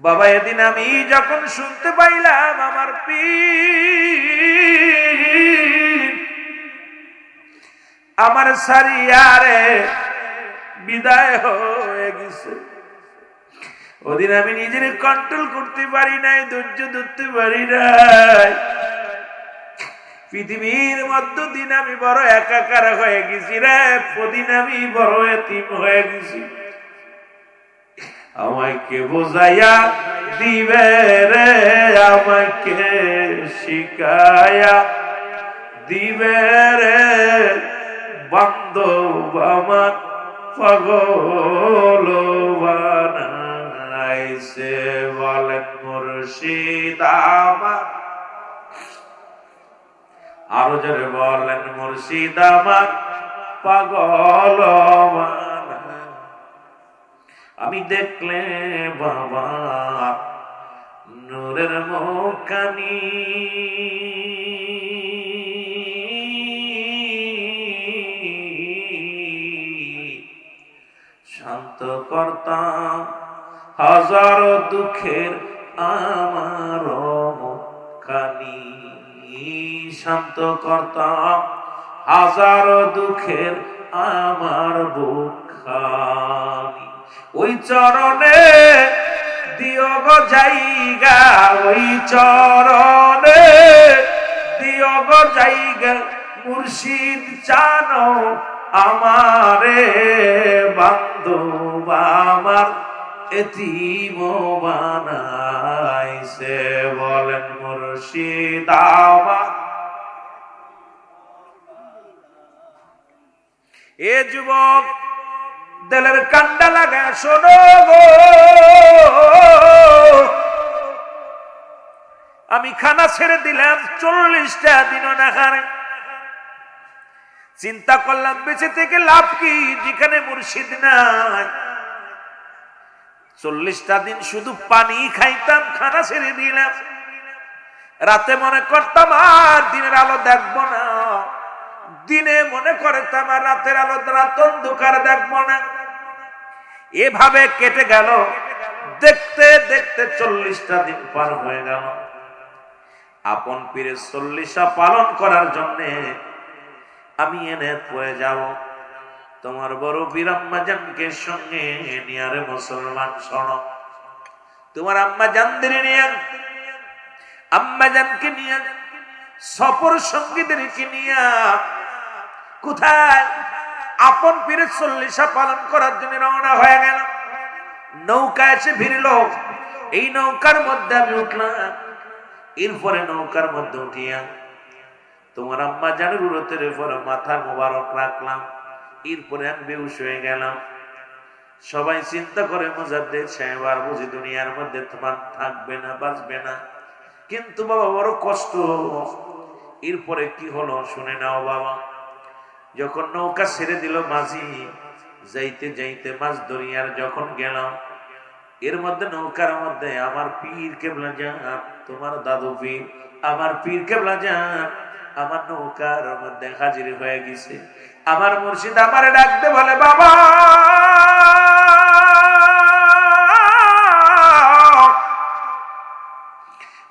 বাবা এদিন আমি যখন শুনতে পাইলাম আমার পীর আমার সারিয়ারে বিদায় হয়ে গেছে, ওদিন আমি নিজের কন্ট্রোল করতে পারি নাই, ধৈর্য ধরতে পারি নাই। পৃথিবীর মধ্যে দিন আমি বড় একাকার হয়ে গেছি রে, প্রদিন আমি বড় এতিম হয়ে গেছি। আমাকে বোঝাইয়া দিবে রে, আমাকে শিখায়া দিবে রে, বান্ধব আমার পাগল বানাইছে। বলেন মুর্শিদ আমার, আরো জোরে বলেন মুর্শিদ আমার পাগল বানাইছে। আমি দেখলে বাবা নূরের মুখানি, শান্ত করতাম হাজার দুঃখের আমার মুখানি, শান্ত করতাম হাজার দুঃখের আমার বুকখানি। ওই চরণে দিও গো জায়গা, ওই চরণে দিও গো জায়গা, মুর্শিদ জানো আমারে বান্ধব আমার এতিম বানাইছে। বলেন মুর্শিদ আমার। এ যুবক দিলের কান্ডা লাগা শোনো গো, আমি খানা ছেড়ে দিলাম 40টা দিনও না খানে। চিন্তা করলাম বেঁচে থেকে লাভ কি যেখানে মুর্শিদ নাই। 40টা দিন শুধু পানি খাইতাম, খানা ছেড়ে দিলাম। রাতে মনে করতাম আর দিনের আলো দেখবো না, দিনে মনে করতাম আর রাতের আলো রাত অন্ধকার দেখবো না। এভাবে কেটে গেল, দেখতে দেখতে 40টা দিন পার হয়ে গেল। আপন পীরের 40টা পালন করার জন্য আমি এনে পড়ে যাব। তোমার বড় পীর আম্মা জানকে সঙ্গে নিয়ে, রে মুসলমান শোনো, তোমার আম্মা জানদের নিয়ে, আম্মা জানকে নিয়ে, সফর সঙ্গীদেরকে নিয়ে কোথায় আপন পীরের 40টা পালন করার জন্য রওনা হয়ে গেল। নৌকা এসে ভিড়ল, এই নৌকার মধ্যে আমি উঠলাম। এরপরে নৌকার মধ্যে উঠিয়া তোমার আম্মা জানের উরতের উপরে মাথা মোবারক রাখলাম। এরপরে আমি বেহুশ হয়ে গেলাম। সবাই চিন্তা করে মুজাদ্দিদ সাহেব আর বুঝি দুনিয়ার মধ্যে তোমার থাকবে না, বাঁচবে না। কিন্তু বাবা বড় কষ্ট। এরপরে কি হলো শুনে নাও বাবা। যখন নৌকা ছেড়ে দিল মাঝি, যাইতে যাইতে মাছ দরিয়ার যখন গেলাম, এর মধ্যে নৌকার মধ্যে আমার পীর কেবলা জান, তোমার দাদু পীর আমার পীর কেবলা জান আমার নৌকার মধ্যে হাজির হয়ে গেছে। আমার মুর্শিদ আমার ডাকতে বলে, বাবা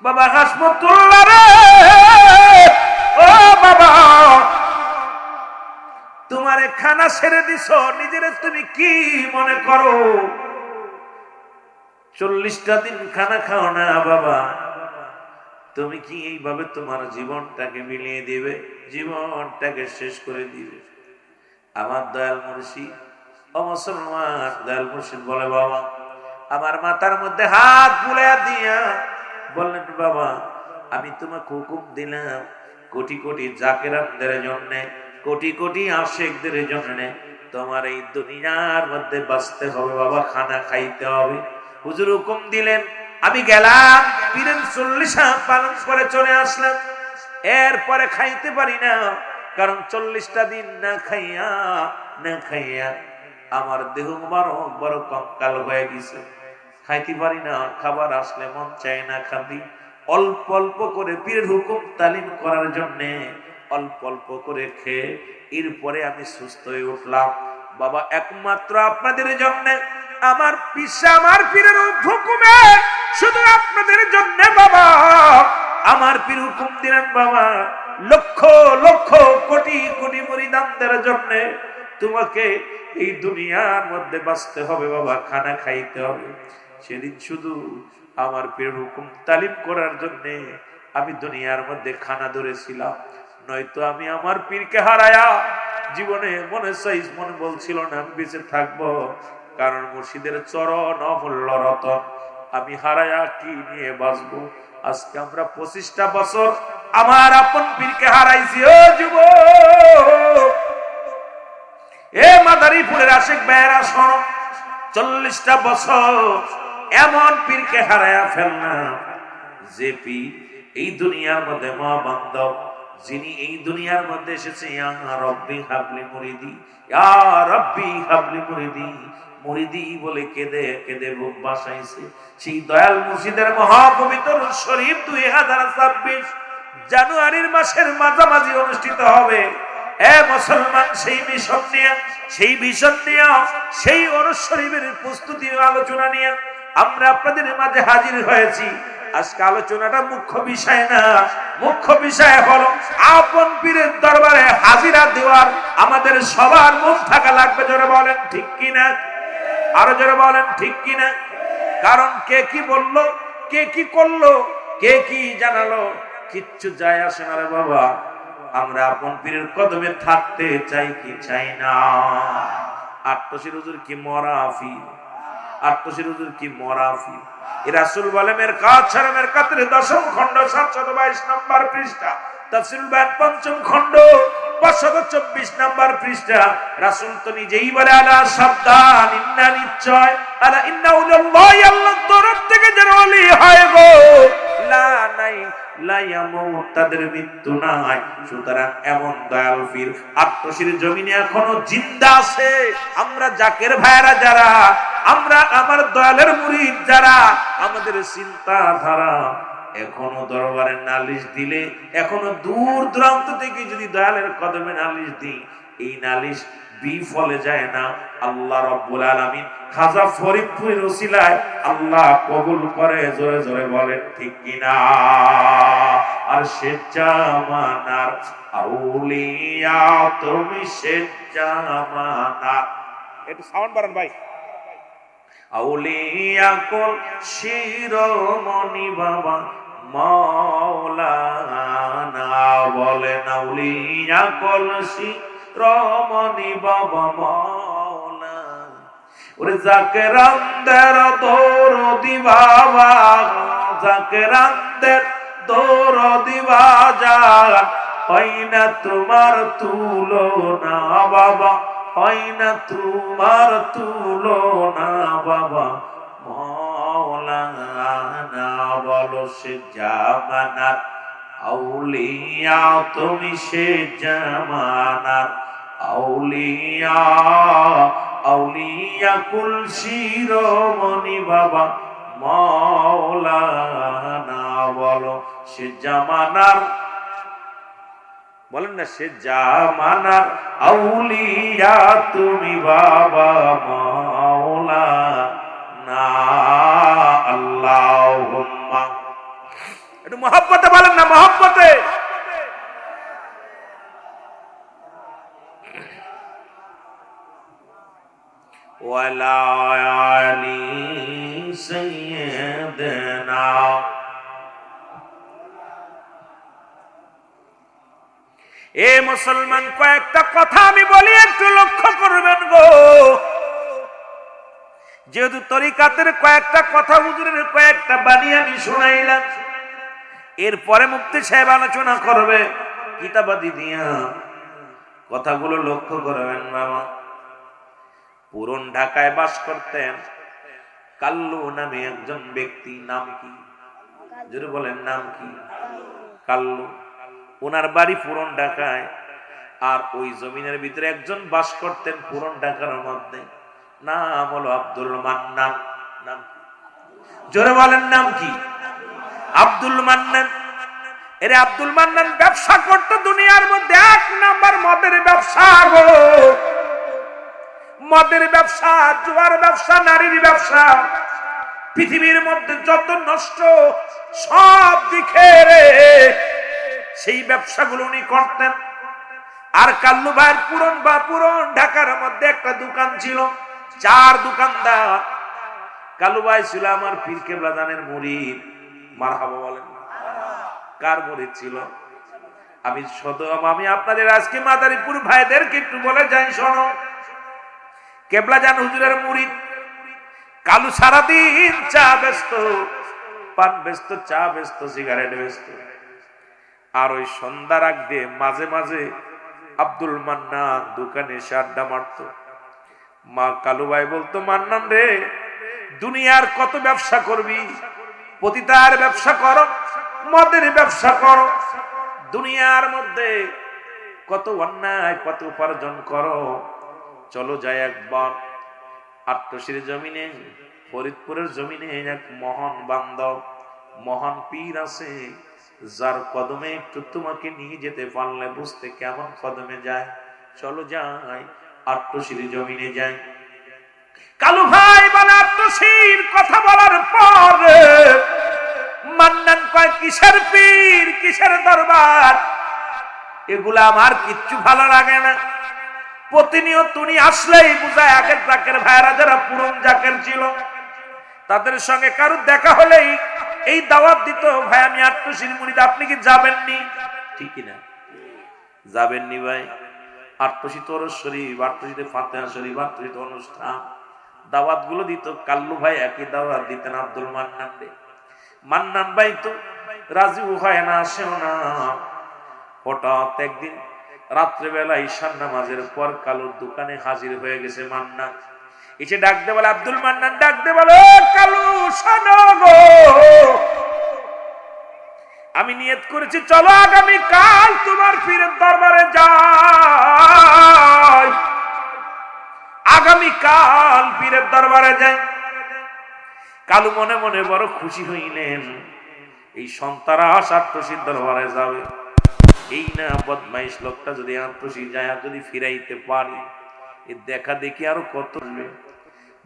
বাবা হাসমতুল্লাহ রে, ও বাবা তোমারে খানা ছেড়ে দিছ, নিজের তুমি কি মনে করো? 40টা দিন খানা খাও না বাবা, তুমি কি এইভাবে তোমার জীবনটাকে মিলিয়ে দিবে, জীবনটাকে শেষ করে দিবে? আমার দয়াল মুর্শিদ, ও মুসলমান দয়াল মুর্শিদ বলে, বাবা আমার মাথার মধ্যে হাত বুলাইয়া দিয়া বললেন, বাবা আমি তোমাকে হুকুম দিলাম কোটি কোটি জাকেরাতদের জন্য কোটি কোটি আশেকদের জন্য তোমার এই দুনিয়ার মধ্যে বাঁচতে হবে বাবা, খানা খাইতে হবে। হুজুর হুকুম দিলেন, আমি গেলাম পীরের 40 পালন করে চলে আসলাম। এরপরে খাইতে পারি না, কারণ 40টা দিন না খাইয়া আমার দেহ বড় কঙ্কাল হয়ে গেছে, খাইতে পারি না। খাবার আসলে মন চায় না খাবি। অল্প অল্প করে পীরের হুকুম তালিম করার জন্য অল্প অল্প করে খেয়ে এরপরে আমি সুস্থ হয়ে উঠলাম। বাবা একমাত্র আপনাদের জন্য, আমার পীরের হুকুমে শুধু আপনাদের জন্য বাবা, আমার পীর হুকুম দিলেন বাবা, লক্ষ লক্ষ কোটি কোটি মুরিদানদের জন্য তোমাকে এই দুনিয়ার মধ্যে বাঁচতে হবে বাবা, খানা খাইতে হবে। সেদিন শুধু আমার পীরের হুকুম তালিম করার জন্য আমি দুনিয়ার মধ্যে খানা ধরেছিলাম, নয়তো আমি আমার পীরকে হারায়া জীবনে মনে বলছিল না আমি বেঁচে থাকবো। কারণ মুর্শিদের চরণ অমূল্য রতন, আমি হারায়া কি নিয়ে বাঁচবো। আজকে আমরা 25টা বছর আমার আপন পীরকে হারাইছি। ও যুবক, এ মাদারীপুরের আশিক ভাইয়েরা শোনো, 40টা বছর এমন পীরকে হারায়া ফেললাম, যে পীর এই দুনিয়ার মধ্যে মা বান্ধব, যিনি এই দুনিয়ার মধ্যে এসেছে ইয়া রব্বি হাবলি মুরিদি, ইয়া রব্বি হাবলি মুরিদি, মুরিদি বলে কেঁদে কেঁদে বুক বাসাইছে। সেই দয়াল মুর্শিদের মহাপবিত্র শরীফ 2026 জানুয়ারির মাসের মাঝামাঝি অনুষ্ঠিত হবে। এ মুসলমান, সেই মিশন নিয়ে সেই ওরস শরীফের প্রস্তুতি আলোচনা নিয়ে আমরা আপনাদের মাঝে হাজির হয়েছি। আজকে আলোচনাটা মুখ্য বিষয় না, মুখ্য বিষয় হলো আপন পীরের দরবারে হাজিরা দেওয়ার আমাদের সবার মন থাকা লাগবে। জোরে বলেন ঠিক কিনা, আরো জোরে বলেন ঠিক কিনা। কারণ কে কি বললো, কে কি করলো, কে কি জানালো, কিচ্ছু যায় আসে না রে বাবা। আমরা আপন পীরের কদমে থাকতে চাই কি চাই না। আটশির হুজুর কি মরাফি, আটশির হুজুর কি মরাফি। রাসূল বলে মেরকাত শরীফ মেরকাতের 10ম খণ্ড 722 নম্বর পৃষ্ঠা, তাফসীরুল বায়ান 5ম খণ্ড 524 নম্বর পৃষ্ঠা। রাসূল তো নিজেই বলে আলা সাবধান, ইন্না নিশ্চয়, আলা ইন্না উল্লাহি, আল্লাহ তরফ থেকে যারা ওলি হয় গো, লা নাই লা ইয়ামুত, তাদের মৃত্যু নাই। সুতরাং এমন দয়াল পীর আটশির জমিনে এখনো জিন্দা আছে। আমরা জাকের ভাইরা যারা, আমরা আমার দয়ালের মুরিদ যারা, আমাদের চিন্তাধারা এখনো দরবারে নালিশ দিলে, এখনো দূর দূরান্ত থেকে যদি দয়ালের কদমে নালিশ দিই, এই নালিশ বিফলে যায় না। আল্লাহ রাব্বুল আলামিন খাজা ফরিদপুরের ওসিলায় আল্লাহ কবুল করে। জোরে জোরে বলেন ঠিক কিনা। আর সে জামানার আউলিয়া তুমি, সে জামানার, একটু সাউন্ড বাড়ান ভাই। আউলিয়া কুল শিরোমণি বাবা মাওলানা, বলেন আউলিয়া কুল শিরোমণি বাবা মাওলানা। ওরে জাকেরানদের দরদি বাবা, জাকেরানদের দরদি বাজার, হয় না তোমার তুলনা বাবা, হয় না তোমার তুলনা বাবা মাওলানা। বলো সে জামানার আউলিয়া তুমি, সে জামানার আউলিয়া, আউলিয়া কুল শিরোমণি বাবা মাওলানা। বলো সে জামানার, বলেন না, সে জামানার আউলিয়া তুমি বাবা মাওলানা। আল্লাহুম্মা, একটু মহব্বতে বলেন না, মহব্বতে। ওয়ালা আলি সাইয়্যিদিনা। এ মুসলমান, কয়েকটা কথা আমি বলি, একটু লক্ষ্য করবেন গো। যেহেতু তরিকাতের কয়েকটা কথা, হুজুরের কয়েকটা বাণী আমি শুনাইলাম, এরপরে মুফতি সাহেব আলোচনা করবে কিতাবাদি দিয়া। কথাগুলো লক্ষ্য করবেন বাবা। পুরন ঢাকায় বাস করতেন কাল্লু নামে একজন ব্যক্তি। নাম কি? যদি বলেন নাম কি? কাল্লু। ওনার বাড়ি পুরন ঢাকায়। আর ওই জমিনের ভিতরে একজন বাস করতেন পুরন ঢাকার মধ্যে, নাম হলো আব্দুল মান্নান। নাম কি? জোরে বলেন নাম কি? আব্দুল মান্নান। এরে আব্দুল মান্নান ব্যবসা করতো দুনিয়ার মধ্যে 1 নাম্বার মদের ব্যবসা গো। মদের ব্যবসা, জুয়ার ব্যবসা, নারীর ব্যবসা, পৃথিবীর মধ্যে যত নষ্ট সব দিকে রে সেই ব্যবসাগুলো উনি করতেন। আর কাল্লু ভাইয়ের পুরন ঢাকার মধ্যে একটা দোকান ছিল, 4 দোকানদার। কাল্লু ভাই ছিল আমার পীর কেবলা জানের মুরিদ। মারহাবা বলেন। কার মুরিদ ছিল? আমি আপনাদের আজকে মাদারীপুর ভাইদেরকে একটু বলে যাই, শোনো, কেবলা জান হুজুরের মুরিদ কালু সারাদিন চা ব্যস্ত, পান ব্যস্ত, চা ব্যস্ত, সিগারেট ব্যস্ত। আর ওই সন্ধ্যার আগ দিয়ে মাঝে মাঝে আব্দুল মান্নান দোকানে এসে আড্ডা মারত। মা কালু ভাই বলতো, মান্নান রে, দুনিয়ার কত ব্যবসা করবি, পতিতার ব্যবসা করো, মদের ব্যবসা করো, দুনিয়ার মধ্যে কত অন্যায়, কত উপার্জন করো, চলো যাই একবার আট্টশির জমিনে, ফরিদপুরের জমিনে এক মহান বান্ধব, মহান পীর আছে, যার কদমে একটু তোমাকে নিয়ে যেতে পারলে বুঝতে কেমন কদমে যায়, চলো যাই আট্টশির জমিনে যাই। কালু ভাই বলে আট্টশির কথা বলার পর মান্নান কয়, কিসের পীর, কিসের দরবার, এগুলা আমার কিচ্ছু ভালো লাগে না। প্রতিনিয়ত তুমি আসলেই বুঝায় আগের জাকের ভাইরা যারা পুরন জাকের ছিল তাদের সঙ্গে কারো দেখা হলেই এই দাওয়াত দিত, ভাই আমি আট্টশির মুরিদ, আপনি কি যাবেননি? ঠিক না? যাবেননি ভাই? আট্টশি তরস শরীফ, আট্টশিতে ফাতেহা শরীফ, আট্টশিতে অনুষ্ঠান, দাওয়াত গুলো দিত। কাল্লু ভাই একই দাওয়াত দিতেন আব্দুল মান্নান রে। মান্নান ভাই তো রাজিও হয় না, আসেও না। হঠাৎ একদিন রাত্রেবেলা ঈশান নামাজের পর কালুর দোকানে হাজির হয়ে গেছে মান্নান। এসে ডাকতে বলে, আব্দুল মান্নান ডাকতে বলে, কালু শোনো গো, আমি নিয়ত করেছি চলো আগামী কাল তোমার পীরের দরবারে যাই, আগামী কাল পীরের দরবারে যাই। কালু মনে মনে বড় খুশি হইলেন, এই সন্তারাস আট্টশির দরবারে যাবে, এই না বদমাইশ লোকটা যদি আট্টশি যায় আর যদি ফিরাইতে পারি, এ দেখা দেখি আরো কত।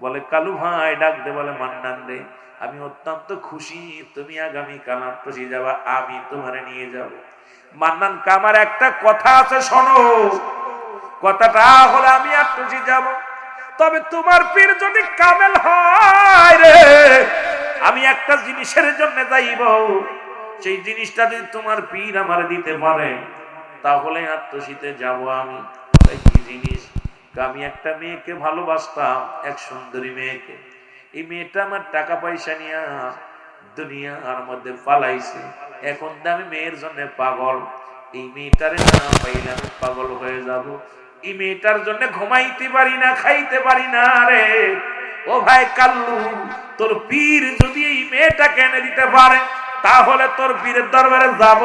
বলে কালু ভাই ডাকতে বলে, মান্নান রে, আমি অত্যন্ত খুশি তুমি আগামী কাল আট্টশি যাবা, আমি তোমারে নিয়ে যাব। মান্নান কামার একটা কথা আছে, শোনো, কথাটা হলো আমি আট্টশি যাব, তবে তোমার পীর যদি কামেল হয় রে, আমি একটা জিনিসের জন্য যাইব, সেই জিনিসটা যদি তোমার পীর আমার দিতে পারে তাহলে আট্টশিতে যাব আমি। কি জিনিস? আমি একটা মেয়েকে ভালোবাসতাম, এক সুন্দরী মেয়েকে। এই মেয়েটা আমার টাকা পয়সা নিয়ে দুনিয়ার মধ্যে পালাইছে, এখন আমি মেয়ের জন্য পাগল। এই মেয়েটারে না পাইলে আমি পাগল হয়ে যাব। এই মেয়েটার জন্য ঘুমাইতে পারি না, খাইতে পারি না রে। ও ভাই কাল্লু, তোর পীর যদি এই মেয়েটাকে এনে দিতে পারে তাহলে তোর পীরের দরবারে যাব।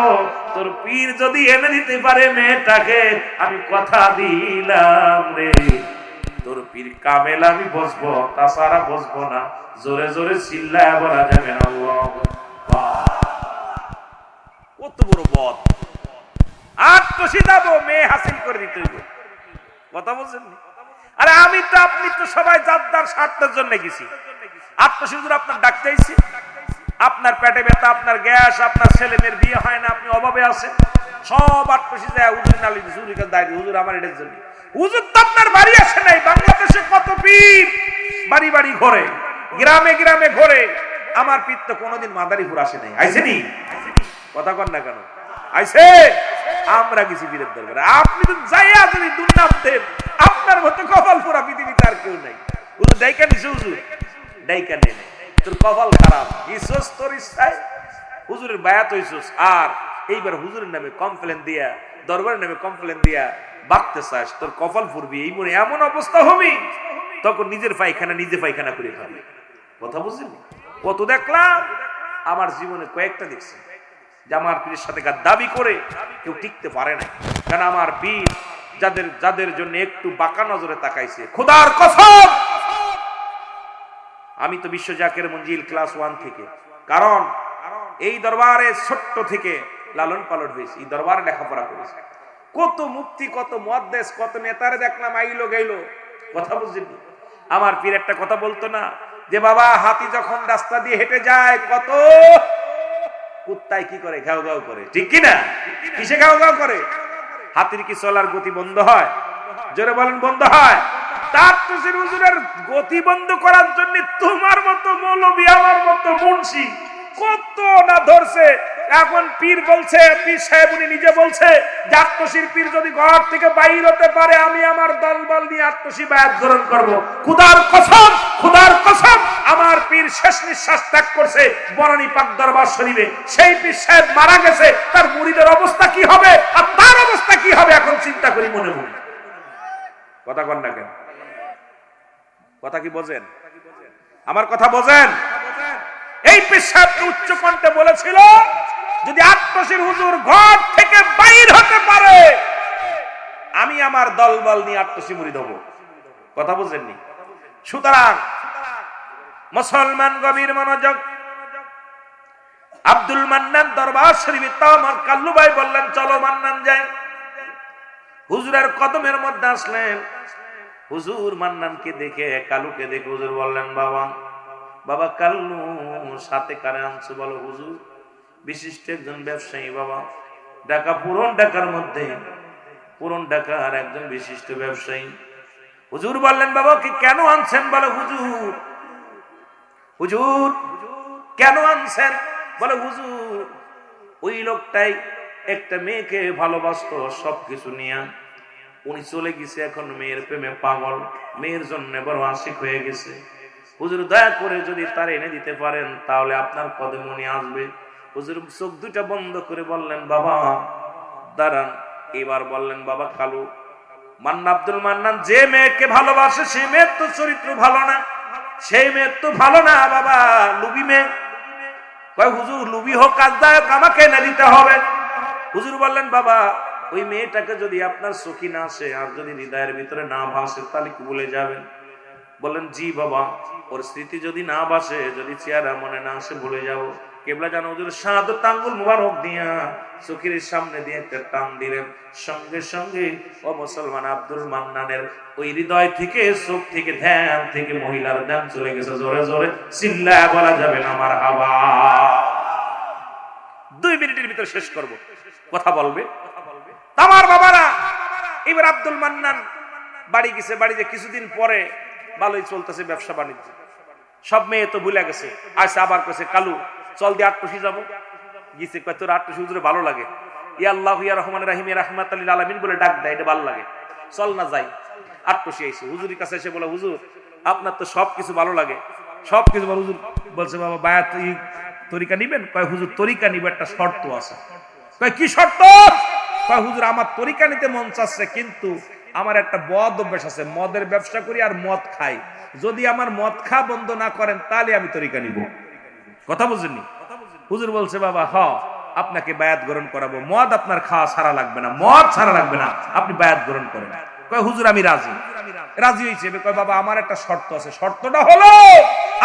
তোর পীর যদি এনে দিতে পারে মেয়েটাকে, আমি কথা দিলাম রে, তোর পীর কামেল আমি বসবো, তাছাড়া বসবো না। জোরে জোরে চিল্লায় বলা যাবে না। কত বড় বদ! আট্টশি যাবো, মেয়ে হাসিল করে দিতে হইবে। কথা বলছেন? আরে আমি তো, আপনি তো সবাই যার স্বার্থের জন্য গেছি। আট্টশি হুজুর আপনার ডাকতে আইছে, আপনার পেটে ব্যথা, আপনার গ্যাস, আপনার ছেলে মেয়ের বিয়ে হয় না, আপনি অভাবে আছেন, সব আট্টশি যায় হুজুর নালি হুজুর দাঁড়িয়ে, হুজুর আমার এটার জন্য। হুজুর তো আপনার বাড়ি আসে নাই। বাংলাদেশে কত পীর বাড়ি বাড়ি ঘরে, গ্রামে গ্রামে ঘরে, আমার পীর তো কোনোদিন মাদারীপুর আসে নাই। আইসেনি? কথা কন না কেন? আইসে? আমরা গেছি পীরের দরবারে। আপনি তো যাইয়া যদি দুর্নাম দেন, আপনার মতো কপাল পুরা পৃথিবীতে আর কেউ নাই। হুজুর ডাইকা নিছে, হুজুর ডাইকা নেই, তোর কপাল খারাপ, ইসোস তোর ইচ্ছায় হুজুরের বায়াত হইছস, আর এইবার হুজুরের নামে কমপ্লেন দিয়া, দরবারের নামে কমপ্লেন দিয়া বাঁকতে চাস, তোর কপাল ফুরবি, এই মনে এমন অবস্থা হবি, তখন নিজের পায়খানা নিজে পায়খানা করে খাবি। কথা বুঝলি? কত দেখলাম আমার জীবনে, কয়েকটা দেখছি যে আমার পীরের সাথে দাবি করে কেউ টিকতে পারে না। কারণ আমার পীর যাদের জন্য একটু বাঁকা নজরে তাকাইছে, খোদার কসম, আমি তো বিশ্ব জাকের মঞ্জিল ক্লাস 1 থেকে, কারণ এই দরবারে ছোট্ট থেকে লালন পালন হয়েছে, এই দরবারে লেখাপড়া করেছে। কত মুফতি, কত মুহাদ্দিস, কত নেতারে দেখলাম আইলো গেলো। কথা বুঝলি? আমার পীর একটা কথা বলতো না যে বাবা, হাতি যখন রাস্তা দিয়ে হেঁটে যায়, কত কুত্তায় কি করে, ঘাও ঘাও করে, ঠিক কিনা? কিসে ঘাও ঘাও করে? হাতির কি চলার গতি বন্ধ হয়? জোরে বলেন, বন্ধ হয়? তার তুসির হুজুরের গতি বন্ধ করার জন্য তোমার মতো মৌলবী, আমার মতো মুন্সি কত না ধরছে। এখন পীর বলছে, পীর সাহেব উনি নিজে বলছে যে আত্মসির পীর যদি ঘর থেকে বাইর হতে পারে, আমি আমার দলবল নিয়ে আত্মসি বায়াত গ্রহণ করব। খোদার কসম, খোদার কসম, আমার পীর শেষ নিঃশ্বাস ত্যাগ করছে বনানী পাক দরবার শরীফে। সেই পীর সাহেব মারা গেছে, তার মুরিদের অবস্থা কি হবে আর তার অবস্থা কি হবে এখন চিন্তা করি মনে মনে। কথা কন না কেন? কথা কি বোঝেন? আমার কথা বোঝেন? এই পীর সাহেবকে উচ্চ কণ্ঠে বলেছিল, যদি আত্মসির হুজুর ঘর থেকে বাইর হতে পারে, আমি আমার দলবল নিয়ে আত্মসি মুরিদ হব। কথা বুঝেননি? সুতরাং মুসলমান গভীর মনোযোগ। আব্দুল মান্নান দরবার শরীফে, তাও আমার কাল্লু ভাই বললেন চলো মান্নান যাই। হুজুরের কদমের মধ্যে আসলেন। হুজুর মান্নানকে দেখে, কালুকে দেখে হুজুর বললেন, বাবা বাবা কাল্লু, সাথে কারে আনছো বলো? হুজুর বিশিষ্ট একজন ব্যবসায়ী বাবা, ঢাকা, পুরন ঢাকার মধ্যে, পুরন ঢাকার একজন বিশিষ্ট ব্যবসায়ী। হুজুর বললেন, বাবা কি কেন আনছেন বলো? হুজুর, হুজুর কেন আনছেন বলো? হুজুর ওই লোকটাই একটা মেয়েকে ভালোবাসতো, সবকিছু নিয়ে উনি চলে গেছে, এখন মেয়ের প্রেমে পাগল, মেয়ের জন্য বড় আশিক হয়ে গেছে। হুজুর দয়া করে যদি তার এনে দিতে পারেন, তাহলে আপনার কদমে উনি আসবে। হুজুর চোখ দুটা বন্ধ করে বললেন, বাবা দাঁড়ান। এবার বললেন, বাবা কালু, মান্না, আব্দুল মান্নান যে মেয়েকে ভালোবাসে, সেই মেয়ের তো চরিত্র ভালো না, সেই মেয়ের তো ভালো না বাবা, লুবি মেয়ে। কয় হুজুর লুবি হোক কাজদায়ক, আমাকে এনে দিতে হবে। হুজুর বললেন, বাবা ওই মেয়েটাকে যদি আপনার চোখে না আসে আর যদি হৃদয়ের ভিতরে না ভাসে, তাহলে কি ভুলে যাবেন? বললেন, জি বাবা, ওর স্মৃতি যদি না ভাসে, যদি চেহারা মনে না আসে, ভুলে যাবো। কেবলা জানো হুজুর শাহাদাত আঙ্গুল মুবারক দিয়া চোখের সামনে দিয়ে একটা টান দিলেন, সঙ্গে সঙ্গে ও মুসলমান আব্দুল মান্নানের ওই হৃদয় থেকে, চোখ থেকে, ধ্যান থেকে মহিলার ধ্যান চলে গেছে। জোরে জোরে চিল্লায় বলা যাবে না আমার হাওয়া। 2 মিনিটের ভিতরে শেষ করব, কথা বলবে আমার বাবারা। এবার আব্দুল মান্নান বাড়ি গেছে। বাড়িতে কিছুদিন পরে ভালোই চলতেছে ব্যবসা বাণিজ্য, সব মেয়ে তো ভুলে গেছে। আচ্ছা আবার কেছে, কালু চল দিয়ে আটটসি যাবো। গেছে, কয় তোর আটটসি হুজুরে ভালো লাগে, ইয়া আল্লাহ ইয়া রহমান রাহিম ইয়া রাহমাতাল লিল আলামিন বলে ডাক দেয়, এটা ভালো লাগে, চল না যাই। আটটসি আইছে হুজুরের কাছে এসে বলে, হুজুর আপনার তো সবকিছু ভালো লাগে, সবকিছু ভালো। হুজুর বলছে, বাবা বায়াত তরিকা নিবেন? কয় হুজুর তরিকা নিবে, একটা শর্ত আছে। কয় কি শর্ত? কয় হুজুর আমার তরিকা নিতে মন চাচ্ছে, কিন্তু আমার একটা বদ অভ্যাস আছে, মদের ব্যবসা করি আর মদ খাই, যদি আমার মদ খা বন্ধ না করেন তাহলে আমি তরিকা নিব। কথা বুঝেননি? হুজুর বলছে, বাবা হ আপনাকে বায়াত গ্রহণ করাবো, মদ আপনার খাওয়া ছাড়া লাগবে না, মদ ছাড়া লাগবে না, আপনি বায়াত গ্রহণ করেন। কয় হুজুর আমি রাজি। রাজি হয়েছে। কয় বাবা আমার একটা শর্ত আছে, শর্তটা হলো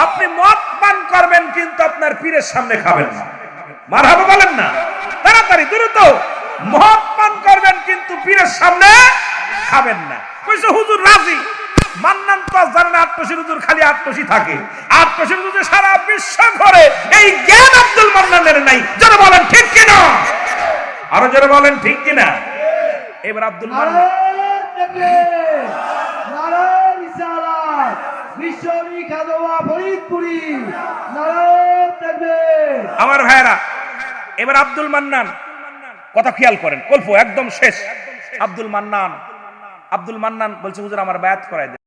আপনি মদ পান করবেন কিন্তু আপনার পীরের সামনে খাবেন না। মারহাবা বলেন না, তাড়াতাড়ি দ্রুত। মদ পান করবেন কিন্তু পীরের সামনে খাবেন না। কইছে হুজুর রাজি। মান্নান তো জানেন আটটসি হুজুর খালি আটটসি থাকে, আটটসি হুজুর সারা বিশ্ব ঘরে এই জ্ঞান আব্দুল মান্নানের নাই। যারা বলেন ঠিক কিনা, আরো যারা বলেন ঠিক কিনা। এবার আব্দুল মান্নান আমার ভাইরা, এবার আব্দুল মান্নান কথা খেয়াল করেন, গল্প একদম শেষ। আব্দুল মান্নান বলছে, হুজুর আমার বায়াত করাই দেন।